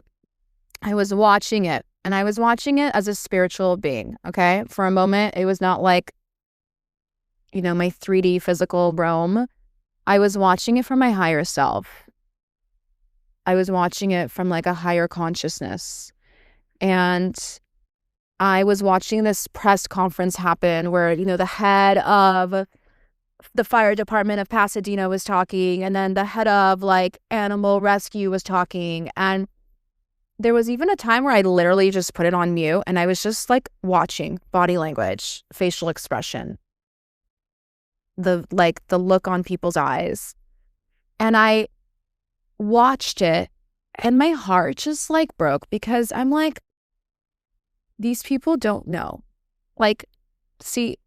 I was watching it and I was watching it as a spiritual being, okay? For a moment, it was not like, you know, my 3D physical realm. I was watching it from my higher self. I was watching it from like a higher consciousness. And I was watching this press conference happen where, you know, the head of the fire department of Pasadena was talking, and then the head of like animal rescue was talking. And there was even a time where I literally just put it on mute and I was just like watching body language, facial expression, the look on people's eyes. And I watched it and my heart just like broke because I'm like, these people don't know. Like, see,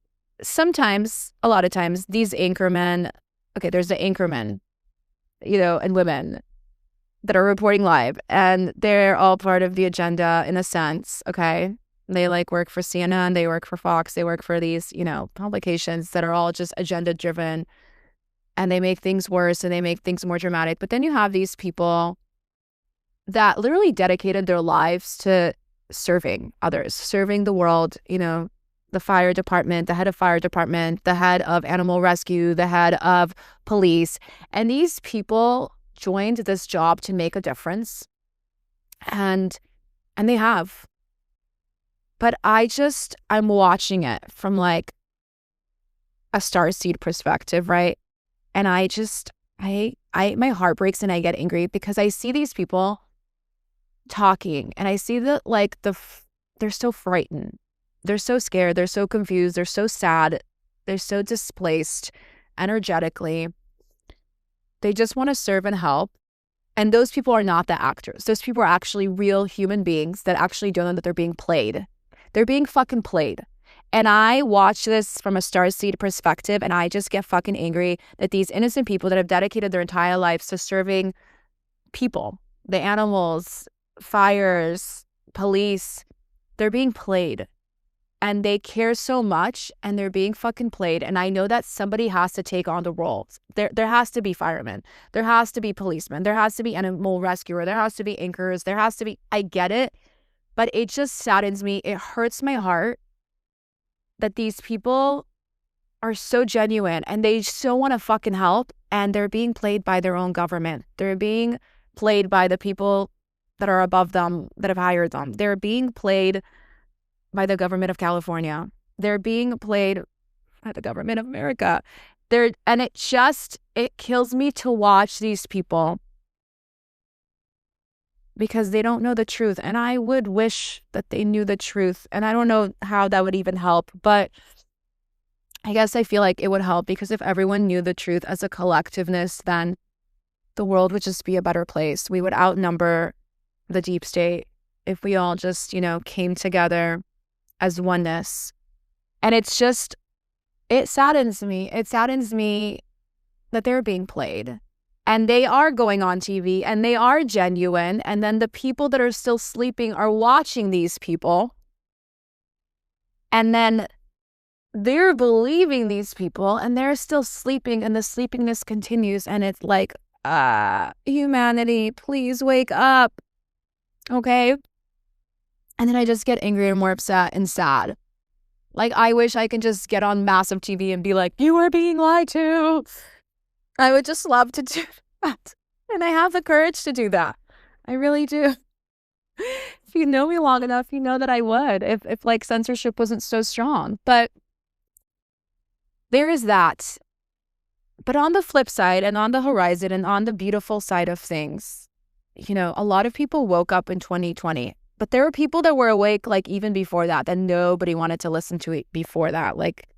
sometimes, a lot of times, these anchormen, okay, there's the anchormen, you know, and women that are reporting live, and they're all part of the agenda in a sense, okay? They like work for CNN, they work for Fox, they work for these, you know, publications that are all just agenda driven, and they make things worse and they make things more dramatic. But then you have these people that literally dedicated their lives to serving others, serving the world, you know, the fire department, the head of fire department, the head of animal rescue, the head of police. And these people joined this job to make a difference. And they have. But I'm watching it from like a starseed perspective, right? And my heart breaks and I get angry because I see these people talking and I see that like they're so frightened. They're so scared. They're so confused. They're so sad. They're so displaced energetically. They just want to serve and help. And those people are not the actors. Those people are actually real human beings that actually don't know that they're being played. They're being fucking played. And I watch this from a starseed perspective and I just get fucking angry that these innocent people that have dedicated their entire lives to serving people, the animals, fires, police, they're being played. And they care so much and they're being fucking played. And I know that somebody has to take on the roles. There has to be firemen. There has to be policemen. There has to be animal rescuer. There has to be anchors. There has to be, I get it. But it just saddens me. It hurts my heart that these people are so genuine and they so want to fucking help. And they're being played by their own government. They're being played by the people that are above them, that have hired them. They're being played by the government of California. They're being played by the government of America. And it kills me to watch these people because they don't know the truth. And I would wish that they knew the truth. And I don't know how that would even help. But I guess I feel like it would help because if everyone knew the truth as a collectiveness, then the world would just be a better place. We would outnumber the deep state if we all just, came together as oneness. And it's just, it saddens me. It saddens me that they're being played. And they are going on TV and they are genuine. And then the people that are still sleeping are watching these people. And then they're believing these people and they're still sleeping and the sleepiness continues. And it's like, humanity, please wake up. Okay? And then I just get angry and more upset and sad. Like, I wish I could just get on massive TV and be like, you are being lied to. I would just love to do that. And I have the courage to do that. I really do. If you know me long enough, you know that I would if like censorship wasn't so strong. But there is that. But on the flip side and on the horizon and on the beautiful side of things, a lot of people woke up in 2020. But there were people that were awake like even before that nobody wanted to listen to it before that. Like,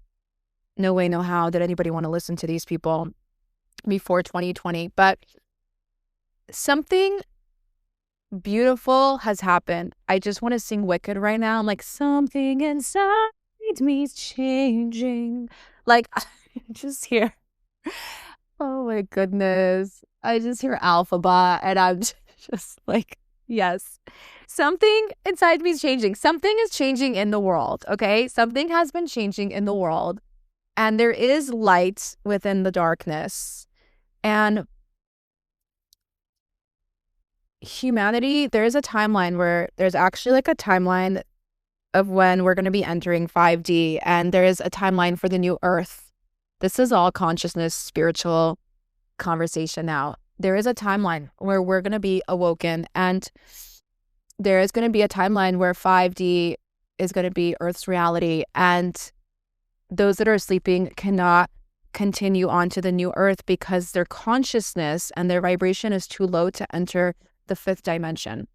no way, no how did anybody want to listen to these people before 2020. But something beautiful has happened. I just want to sing Wicked right now. I'm like, something inside me's changing. Like, I just hear, oh my goodness. I just hear Alphabet and I'm just like, yes. Something inside me is changing. Something is changing in the world, okay? Something has been changing in the world. And there is light within the darkness. And humanity, there is a timeline where there's actually like a timeline of when we're going to be entering 5D. And there is a timeline for the new Earth. This is all consciousness, spiritual conversation now. There is a timeline where we're going to be awoken, and there is going to be a timeline where 5D is going to be Earth's reality, and those that are sleeping cannot continue on to the new Earth because their consciousness and their vibration is too low to enter the fifth dimension.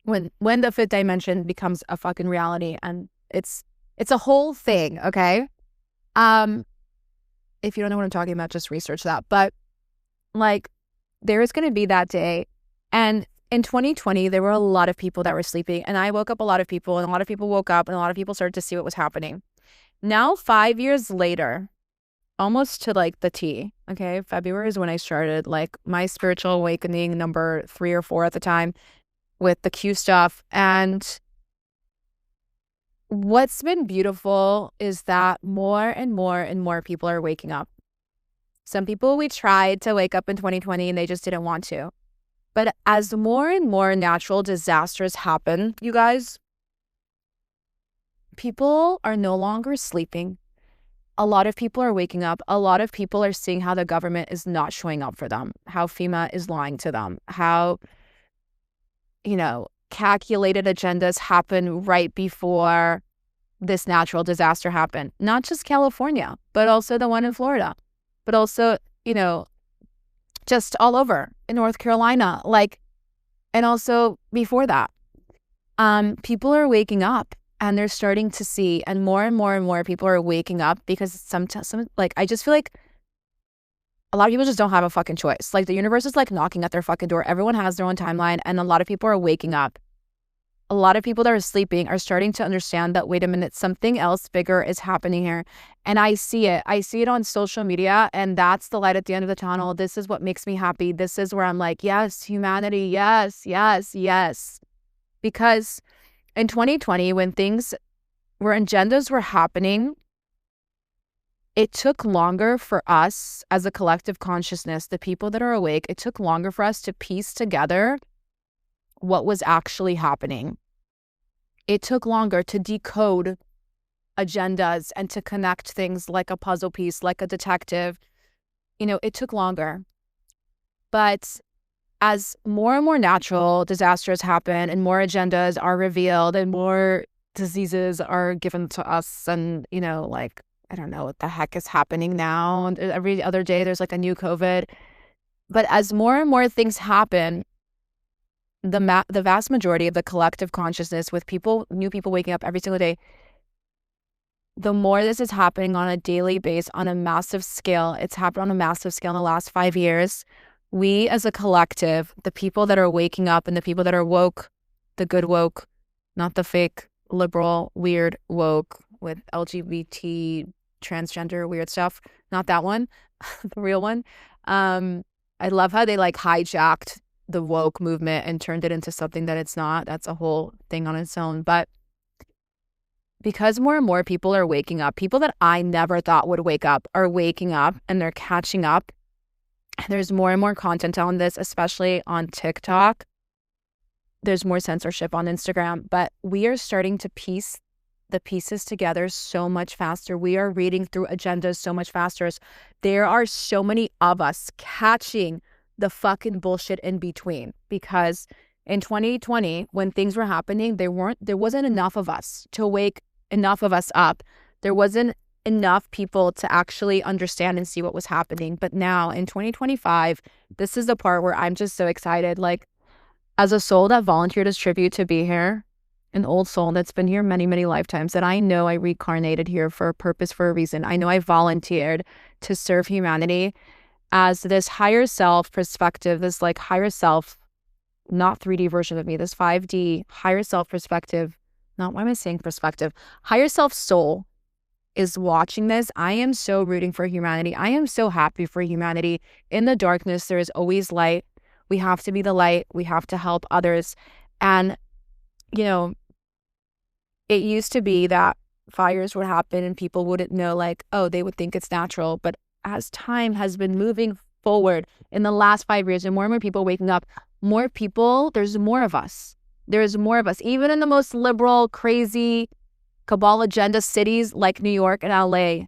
When the fifth dimension becomes a fucking reality, and it's a whole thing, okay? If you don't know what I'm talking about, just research that. But like, there is going to be that day, and in 2020, there were a lot of people that were sleeping, and I woke up a lot of people, and a lot of people woke up, and a lot of people started to see what was happening. Now, 5 years later, almost to like the T, okay? February is when I started like my spiritual awakening, number 3 or 4 at the time, with the Q stuff. And what's been beautiful is that more and more and more people are waking up. Some people, we tried to wake up in 2020 and they just didn't want to. But as more and more natural disasters happen, you guys, people are no longer sleeping. A lot of people are waking up. A lot of people are seeing how the government is not showing up for them, how FEMA is lying to them, how, calculated agendas happen right before this natural disaster happened. Not just California, but also the one in Florida, but also, just all over in North Carolina, and also before that. People are waking up and they're starting to see, and more people are waking up because I just feel like a lot of people just don't have a fucking choice. Like, the universe is like knocking at their fucking door. Everyone has their own timeline, and a lot of people are waking up. A lot of people that are sleeping are starting to understand that, wait a minute, something else bigger is happening here. And I see it. I see it on social media, and that's the light at the end of the tunnel. This is what makes me happy. This is where I'm like, yes, humanity, yes, yes, yes. Because in 2020, when agendas were happening, it took longer for us as a collective consciousness, the people that are awake, it took longer for us to piece together what was actually happening. It took longer to decode agendas and to connect things like a puzzle piece, like a detective. It took longer. But as more and more natural disasters happen and more agendas are revealed and more diseases are given to us, and, I don't know what the heck is happening now. And every other day there's like a new COVID. But as more and more things happen, the vast majority of the collective consciousness, with new people waking up every single day, the more this is happening on a daily basis, on a massive scale, it's happened on a massive scale in the last 5 years. We as a collective, the people that are waking up and the people that are woke, the good woke, not the fake liberal, weird woke with LGBT, transgender, weird stuff, not that one, the real one. I love how they like hijacked the woke movement and turned it into something that it's not. That's a whole thing on its own. But because more and more people are waking up, people that I never thought would wake up are waking up and they're catching up. There's more and more content on this, especially on TikTok. There's more censorship on Instagram, but we are starting to piece the pieces together so much faster. We are reading through agendas so much faster. There are so many of us catching the fucking bullshit in between, because in 2020, when things were happening, there wasn't enough of us to wake enough of us up. There wasn't enough people to actually understand and see what was happening. But now in 2025, this is the part where I'm just so excited. Like, as a soul that volunteered as tribute to be here, an old soul that's been here many, many lifetimes, that I know I reincarnated here for a purpose, for a reason. I know I volunteered to serve humanity as this higher self perspective, this like higher self, not 3D version of me, this 5D higher self perspective. Not, why am I saying perspective? Higher self soul is watching this. I am so rooting for humanity. I am so happy for humanity. In the darkness, there is always light. We have to be the light. We have to help others. And, you know, it used to be that fires would happen and people wouldn't know, like, oh, they would think it's natural. But as time has been moving forward in the last 5 years and more people waking up, more people, there's more of us. There's more of us. Even in the most liberal, crazy, cabal agenda cities like New York and LA,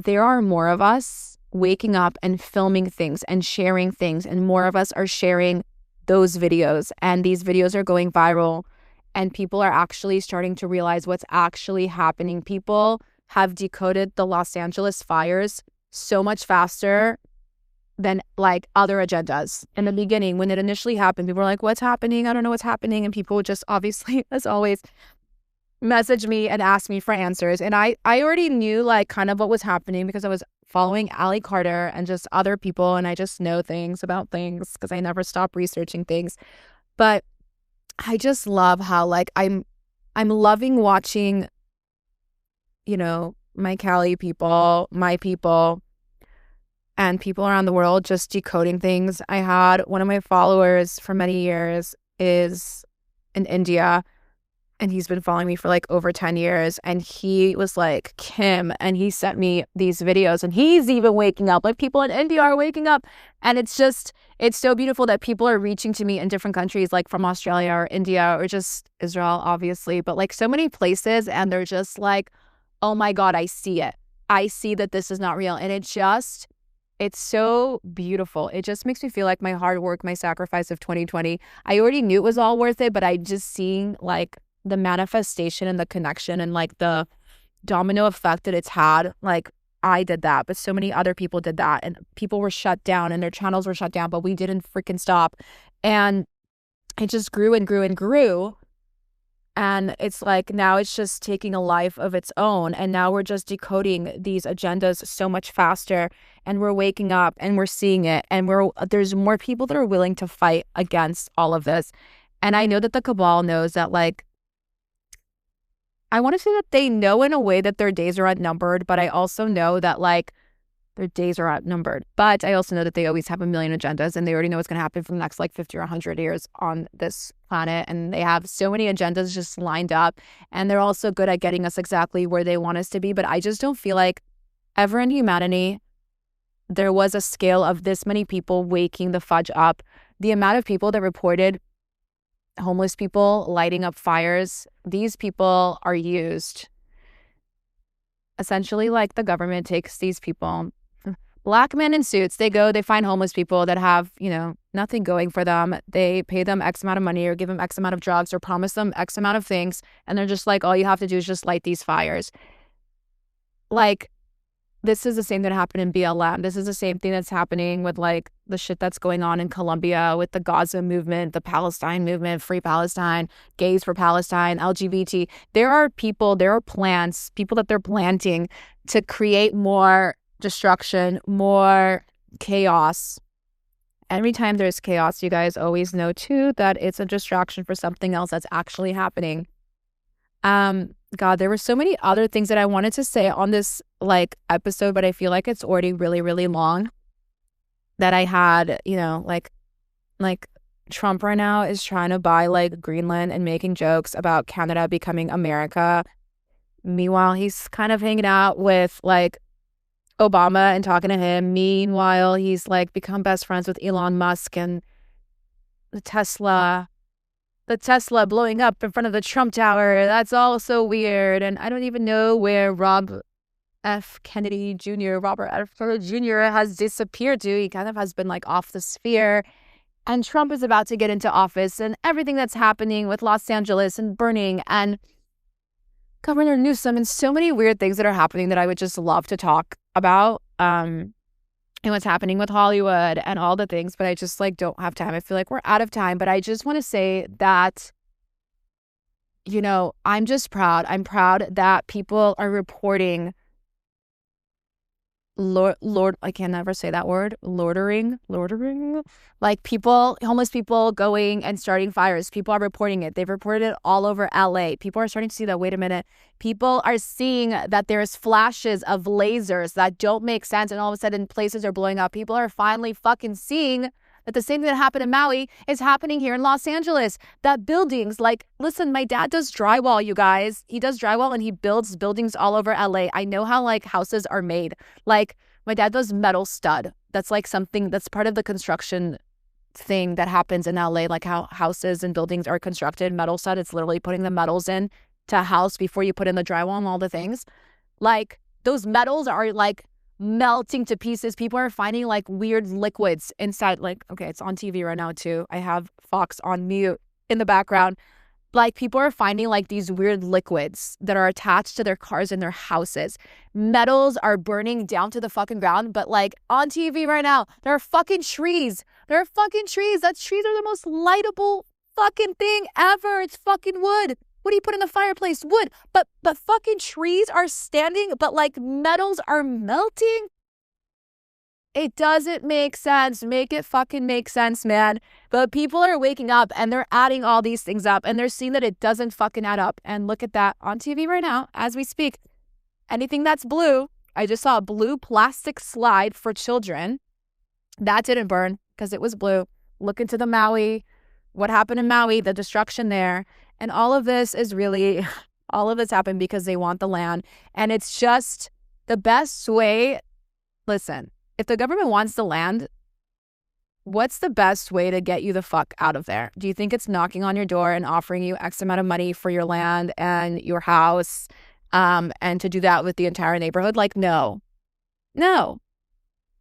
there are more of us waking up and filming things and sharing things. And more of us are sharing those videos. And these videos are going viral. And people are actually starting to realize what's actually happening. People have decoded the Los Angeles fires so much faster than like other agendas. In the beginning, when it initially happened, people were like, what's happening? I don't know what's happening. And people would just obviously, as always, message me and ask me for answers. And I already knew like kind of what was happening because I was following Allie Carter and just other people. And I just know things about things because I never stop researching things. But I just love how like I'm loving watching, you know, my Cali people, my people, and people around the world just decoding things. I had one of my followers for many years is in India, and he's been following me for like over 10 years. And he was like, Kim, and he sent me these videos and he's even waking up. Like, people in India are waking up. And it's so beautiful that people are reaching to me in different countries, like from Australia or India or just Israel, obviously, but like so many places. And they're just like, oh my God, I see it. I see that this is not real. And it's so beautiful. It just makes me feel like my hard work, my sacrifice of 2020, I already knew it was all worth it, but I just seeing like the manifestation and the connection and like the domino effect that it's had. Like, I did that, but so many other people did that, and people were shut down and their channels were shut down, but we didn't freaking stop. And it just grew and grew and grew. And it's like now it's just taking a life of its own. And now we're just decoding these agendas so much faster. And we're waking up and we're seeing it. And there's more people that are willing to fight against all of this. And I know that the cabal knows that, like, I want to say that they know in a way that their days are outnumbered. But I also know that, like, their days are outnumbered. But I also know that they always have a million agendas, and they already know what's going to happen for the next like 50 or 100 years on this planet. And they have so many agendas just lined up, and they're also good at getting us exactly where they want us to be. But I just don't feel like ever in humanity there was a scale of this many people waking the fudge up. The amount of people that reported homeless people lighting up fires, these people are used. Essentially, like, the government takes these people, Black men in suits, they find homeless people that have, you know, nothing going for them. They pay them X amount of money or give them X amount of drugs or promise them X amount of things. And they're just like, all you have to do is just light these fires. Like, this is the same that happened in BLM. This is the same thing that's happening with like the shit that's going on in Colombia with the Gaza movement, the Palestine movement, Free Palestine, Gays for Palestine, LGBT. There are people, there are plants, people that they're planting to create more destruction, more chaos. Every time there's chaos, you guys always know too that it's a distraction for something else that's actually happening. God, there were so many other things that I wanted to say on this like episode, but I feel like it's already really, really long. That I had, you know, like Trump right now is trying to buy like Greenland and making jokes about Canada becoming America. Meanwhile, he's kind of hanging out with like Obama and talking to him. Meanwhile, he's like become best friends with Elon Musk and the Tesla blowing up in front of the Trump Tower. That's all so weird. And I don't even know where Robert F. Kennedy Jr. has disappeared to. He kind of has been like off the sphere. And Trump is about to get into office, and everything that's happening with Los Angeles and burning and Governor Newsom and so many weird things that are happening that I would just love to talk about. And what's happening with Hollywood and all the things, but I just like don't have time. I feel like we're out of time, but I just want to say that, you know, I'm just proud. I'm proud that people are reporting I can never say that word, loitering, like people, homeless people going and starting fires. People are reporting it. They've reported it all over LA. People are starting to see that, wait a minute, people are seeing that there's flashes of lasers that don't make sense, and all of a sudden places are blowing up. People are finally fucking seeing that the same thing that happened in Maui is happening here in Los Angeles. That buildings, like, listen, my dad does drywall, you guys. He does drywall and he builds buildings all over LA. I know how like houses are made. Like my dad does metal stud. That's like something that's part of the construction thing that happens in LA, like how houses and buildings are constructed. Metal stud, it's literally putting the metals in to a house before you put in the drywall and all the things. Like those metals are like melting to pieces. People are finding like weird liquids inside. Like, okay, it's on TV right now too. I have Fox on mute in the background. Like people are finding like these weird liquids that are attached to their cars and their houses. Metals are burning down to the fucking ground. But like on TV right now, there are fucking trees. There are fucking trees. That trees are the most lightable fucking thing ever. It's fucking wood. What do you put in the fireplace? Wood. But fucking trees are standing, but like metals are melting. It doesn't make sense. Make it fucking make sense, man. But people are waking up and they're adding all these things up and they're seeing that it doesn't fucking add up. And look at that on TV right now as we speak. Anything that's blue, I just saw a blue plastic slide for children. That didn't burn because it was blue. Look into the Maui, what happened in Maui, the destruction there. And all of this is really, all of this happened because they want the land. And it's just the best way. Listen, if the government wants the land, what's the best way to get you the fuck out of there? Do you think it's knocking on your door and offering you X amount of money for your land and your house, and to do that with the entire neighborhood? Like, no.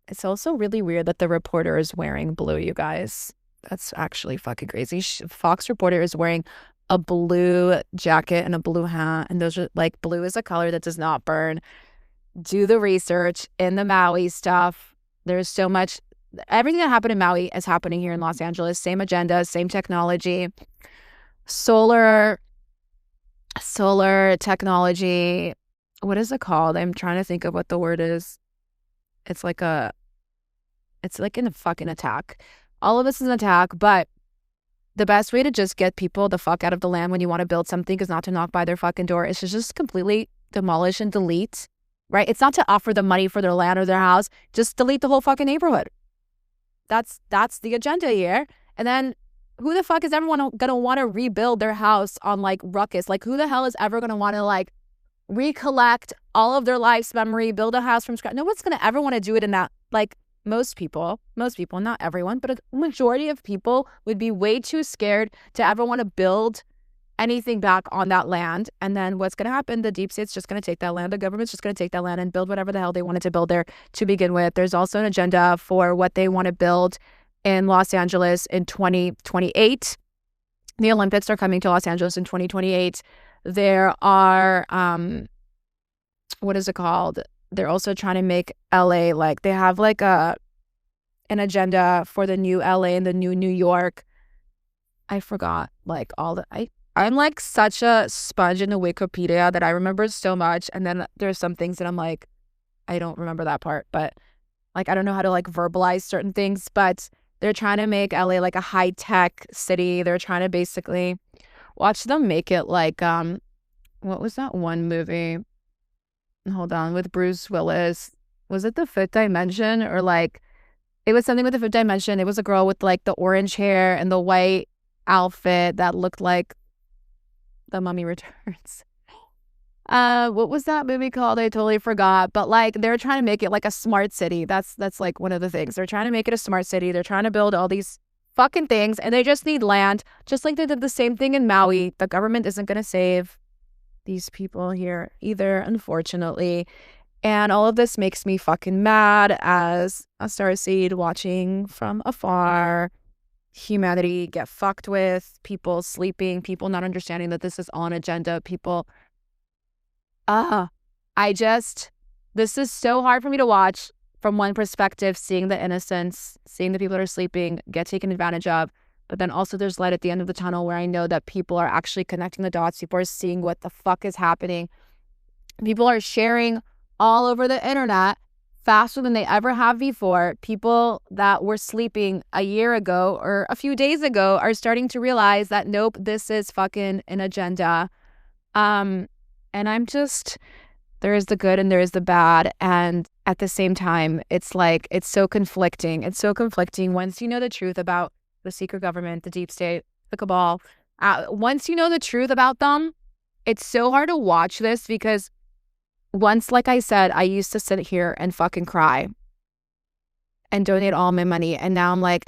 It's also really weird that the reporter is wearing blue, you guys. That's actually fucking crazy. Fox reporter is wearing a blue jacket and a blue hat, and those are like, blue is a color that does not burn. Do the research in the Maui stuff. There's so much. Everything that happened in Maui is happening here in Los Angeles. Same agenda, same technology. Solar technology. What is it called? I'm trying to think of what the word is. It's like in a fucking attack. All of this is an attack, but the best way to just get people the fuck out of the land when you want to build something is not to knock by their fucking door. It's to just completely demolish and delete, right? It's not to offer them money for their land or their house. Just delete the whole fucking neighborhood. That's the agenda here. And then who the fuck is everyone going to want to rebuild their house on like ruckus? Like who the hell is ever going to want to like recollect all of their life's memory, build a house from scratch? No one's going to ever want to do it in that. Like most people, not everyone, but a majority of people would be way too scared to ever want to build anything back on that land. And then what's going to happen? The deep state's just going to take that land. The government's just going to take that land and build whatever the hell they wanted to build there to begin with. There's also an agenda for what they want to build in Los Angeles in 2028. The Olympics are coming to Los Angeles in 2028. There are, what is it called? they're also trying to make LA, like they have like an agenda for the new LA and the new New York. I forgot like all the I'm like such a sponge in the Wikipedia that I remember so much, and then there's some things that I'm like, I don't remember that part, but like I don't know how to like verbalize certain things. But they're trying to make LA like a high-tech city. They're trying to basically watch them make it like what was that one movie? Hold on, with Bruce Willis. Was it The Fifth Dimension? Or like it was something with the Fifth Dimension. It was a girl with like the orange hair and the white outfit that looked like The Mummy Returns. What was that movie called? I totally forgot. But like they're trying to make it like a smart city. That's like one of the things. They're trying to make it a smart city. They're trying to build all these fucking things, and they just need land. Just like they did the same thing in Maui. The government isn't gonna save these people here either, unfortunately. And all of this makes me fucking mad as a starseed watching from afar humanity get fucked with, people sleeping, people not understanding that this is on agenda, people this is so hard for me to watch from one perspective, seeing the innocents, seeing the people that are sleeping get taken advantage of. But then also there's light at the end of the tunnel where I know that people are actually connecting the dots. People are seeing what the fuck is happening. People are sharing all over the internet faster than they ever have before. People that were sleeping a year ago or a few days ago are starting to realize that, nope, this is fucking an agenda. And I'm just, there is the good and there is the bad. And at the same time, it's like, it's so conflicting. It's so conflicting once you know the truth about the secret government, the deep state, the cabal. Once you know the truth about them, it's so hard to watch this because once, like I said, I used to sit here and fucking cry and donate all my money. And now I'm like,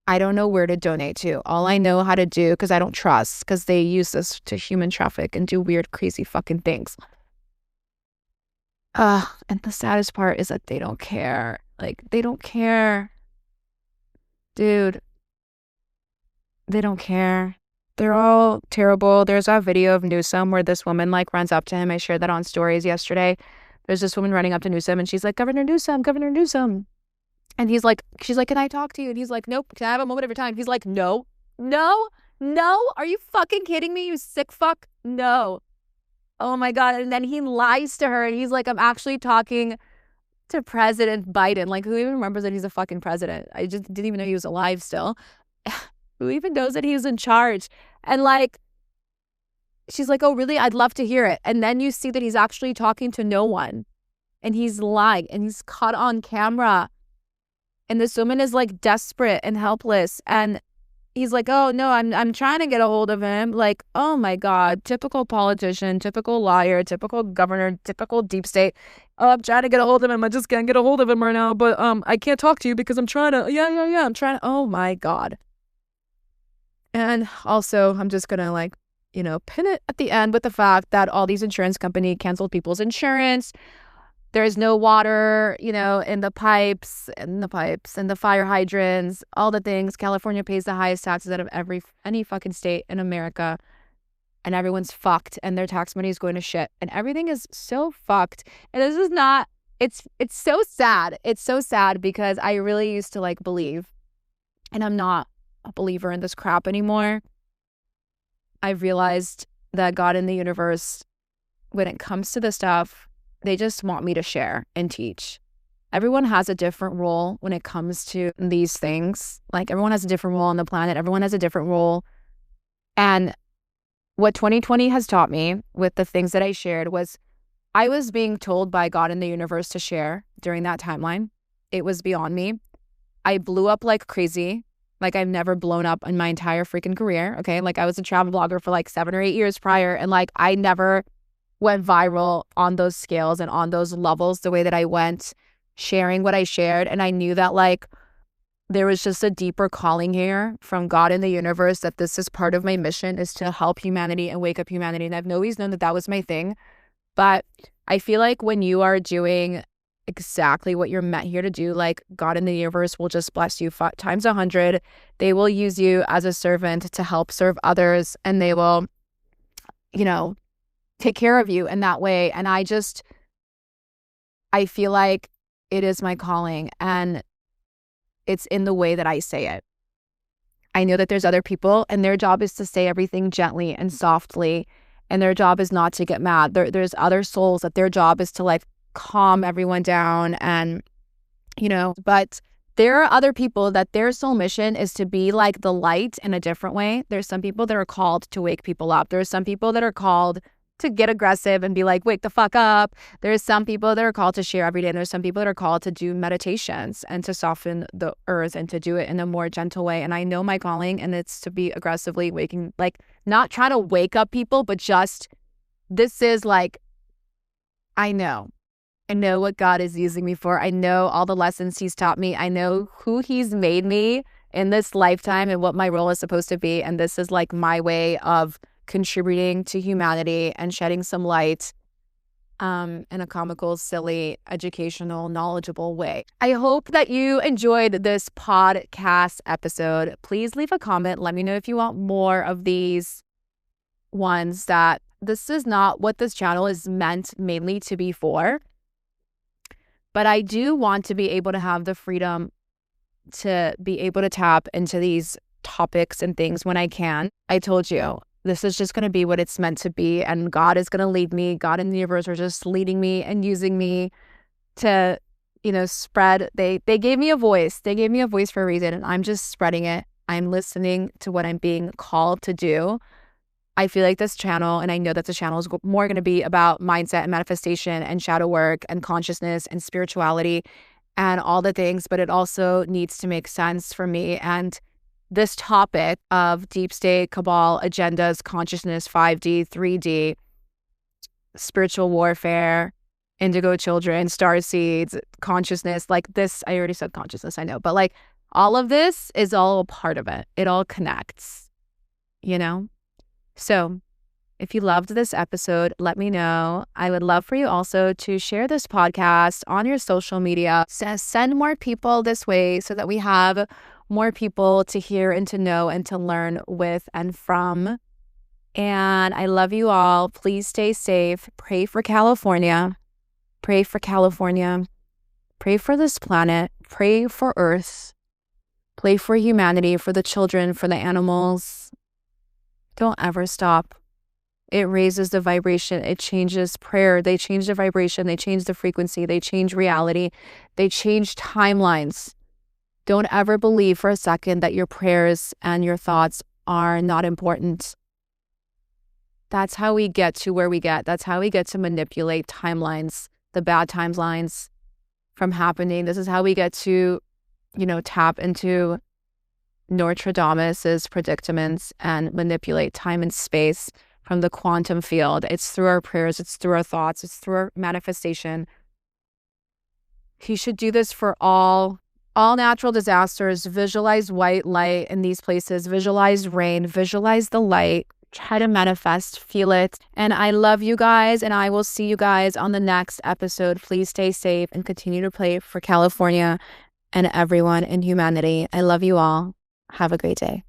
I don't know where to donate to. All I know how to do, because I don't trust, because they use this to human traffic and do weird, crazy fucking things. And the saddest part is that they don't care. Like, they don't care. Dude, they don't care. They're all terrible. There's a video of Newsom where this woman like runs up to him. I shared that on stories yesterday. There's this woman running up to Newsom and she's like, Governor Newsom, Governor Newsom. And he's like, she's like, can I talk to you? And he's like, nope, can I have a moment of your time? He's like, no, no, no. Are you fucking kidding me? You sick fuck? No. Oh my God. And then he lies to her and he's like, I'm actually talking to President Biden. Like, who even remembers that he's a fucking president? I just didn't even know he was alive still. Who even knows that he was in charge? And like, she's like, oh, really? I'd love to hear it. And then you see that he's actually talking to no one. And he's lying. And he's caught on camera. And this woman is like desperate and helpless. And he's like, oh, no, I'm trying to get a hold of him. Like, oh, my God. Typical politician, typical liar, typical governor, typical deep state. Oh, I'm trying to get a hold of him. I just can't get a hold of him right now. But I can't talk to you because I'm trying to. Yeah. I'm trying to. Oh, my God. And also, I'm just going to like, pin it at the end with the fact that all these insurance companies canceled people's insurance. There's no water, in the pipes and the fire hydrants, all the things. California pays the highest taxes out of any fucking state in America. And everyone's fucked and their tax money is going to shit. And everything is so fucked. And this is not, it's so sad. It's so sad because I really used to like believe. And I'm not a believer in this crap anymore. I've realized that God in the universe, when it comes to this stuff, they just want me to share and teach. Everyone has a different role when it comes to these things. Like everyone has a different role on the planet. Everyone has a different role. And what 2020 has taught me with the things that I shared was I was being told by God in the universe to share during that timeline. It was beyond me. I blew up like crazy. Like I've never blown up in my entire freaking career. Okay. Like I was a travel blogger for like 7 or 8 years prior. And like I never went viral on those scales and on those levels the way that I went sharing what I shared. And I knew that like there was just a deeper calling here from God in the universe that this is part of my mission is to help humanity and wake up humanity. And I've always known that that was my thing. But I feel like when you are doing exactly what you're meant here to do, like God in the universe will just bless you times 100. They will use you as a servant to help serve others, and they will, take care of you in that way. And I just I feel like it is my calling, and it's in the way that I say it. I know that there's other people and their job is to say everything gently and softly, and their job is not to get mad. There's other souls that their job is to like calm everyone down and, but there are other people that their soul mission is to be like the light in a different way. There's some people that are called to wake people up. There's some people that are called to get aggressive and be like, wake the fuck up. There's some people that are called to share every day. And there's some people that are called to do meditations and to soften the earth and to do it in a more gentle way. And I know my calling, and it's to be aggressively waking, like not trying to wake up people, but just this is like, I know what God is using me for. I know all the lessons he's taught me. I know who he's made me in this lifetime and what my role is supposed to be. And this is like my way of contributing to humanity and shedding some light in a comical, silly, educational, knowledgeable way. I hope that you enjoyed this podcast episode. Please leave a comment. Let me know if you want more of these ones. That this is not what this channel is meant mainly to be for. But I do want to be able to have the freedom to be able to tap into these topics and things when I can. I told you, this is just going to be what it's meant to be. And God is going to lead me. God and the universe are just leading me and using me to, spread. They gave me a voice. They gave me a voice for a reason. And I'm just spreading it. I'm listening to what I'm being called to do. I feel like this channel, and I know that the channel is more going to be about mindset and manifestation and shadow work and consciousness and spirituality and all the things, but it also needs to make sense for me. And this topic of deep state, cabal, agendas, consciousness, 5D, 3D, spiritual warfare, indigo children, star seeds, consciousness, like this, I already said consciousness, I know, but like all of this is all a part of it. It all connects, So if you loved this episode, let me know. I would love for you also to share this podcast on your social media. Send more people this way so that we have more people to hear and to know and to learn with and from. And I love you all. Please stay safe. Pray for California. Pray for California. Pray for this planet. Pray for Earth. Pray for humanity, for the children, for the animals. Don't ever stop. It raises the vibration. It changes prayer. They change the vibration. They change the frequency. They change reality. They change timelines. Don't ever believe for a second that your prayers and your thoughts are not important. That's how we get to where we get. That's how we get to manipulate timelines, the bad timelines from happening. This is how we get to, tap into Nostradamus's predicaments and manipulate time and space from the quantum field. It's through our prayers. It's through our thoughts. It's through our manifestation. He should do this for all natural disasters. Visualize white light in these places. Visualize rain. Visualize the light. Try to manifest. Feel it. And I love you guys, and I will see you guys on the next episode. Please stay safe and continue to pray for California and everyone in humanity. I love you all. Have a great day.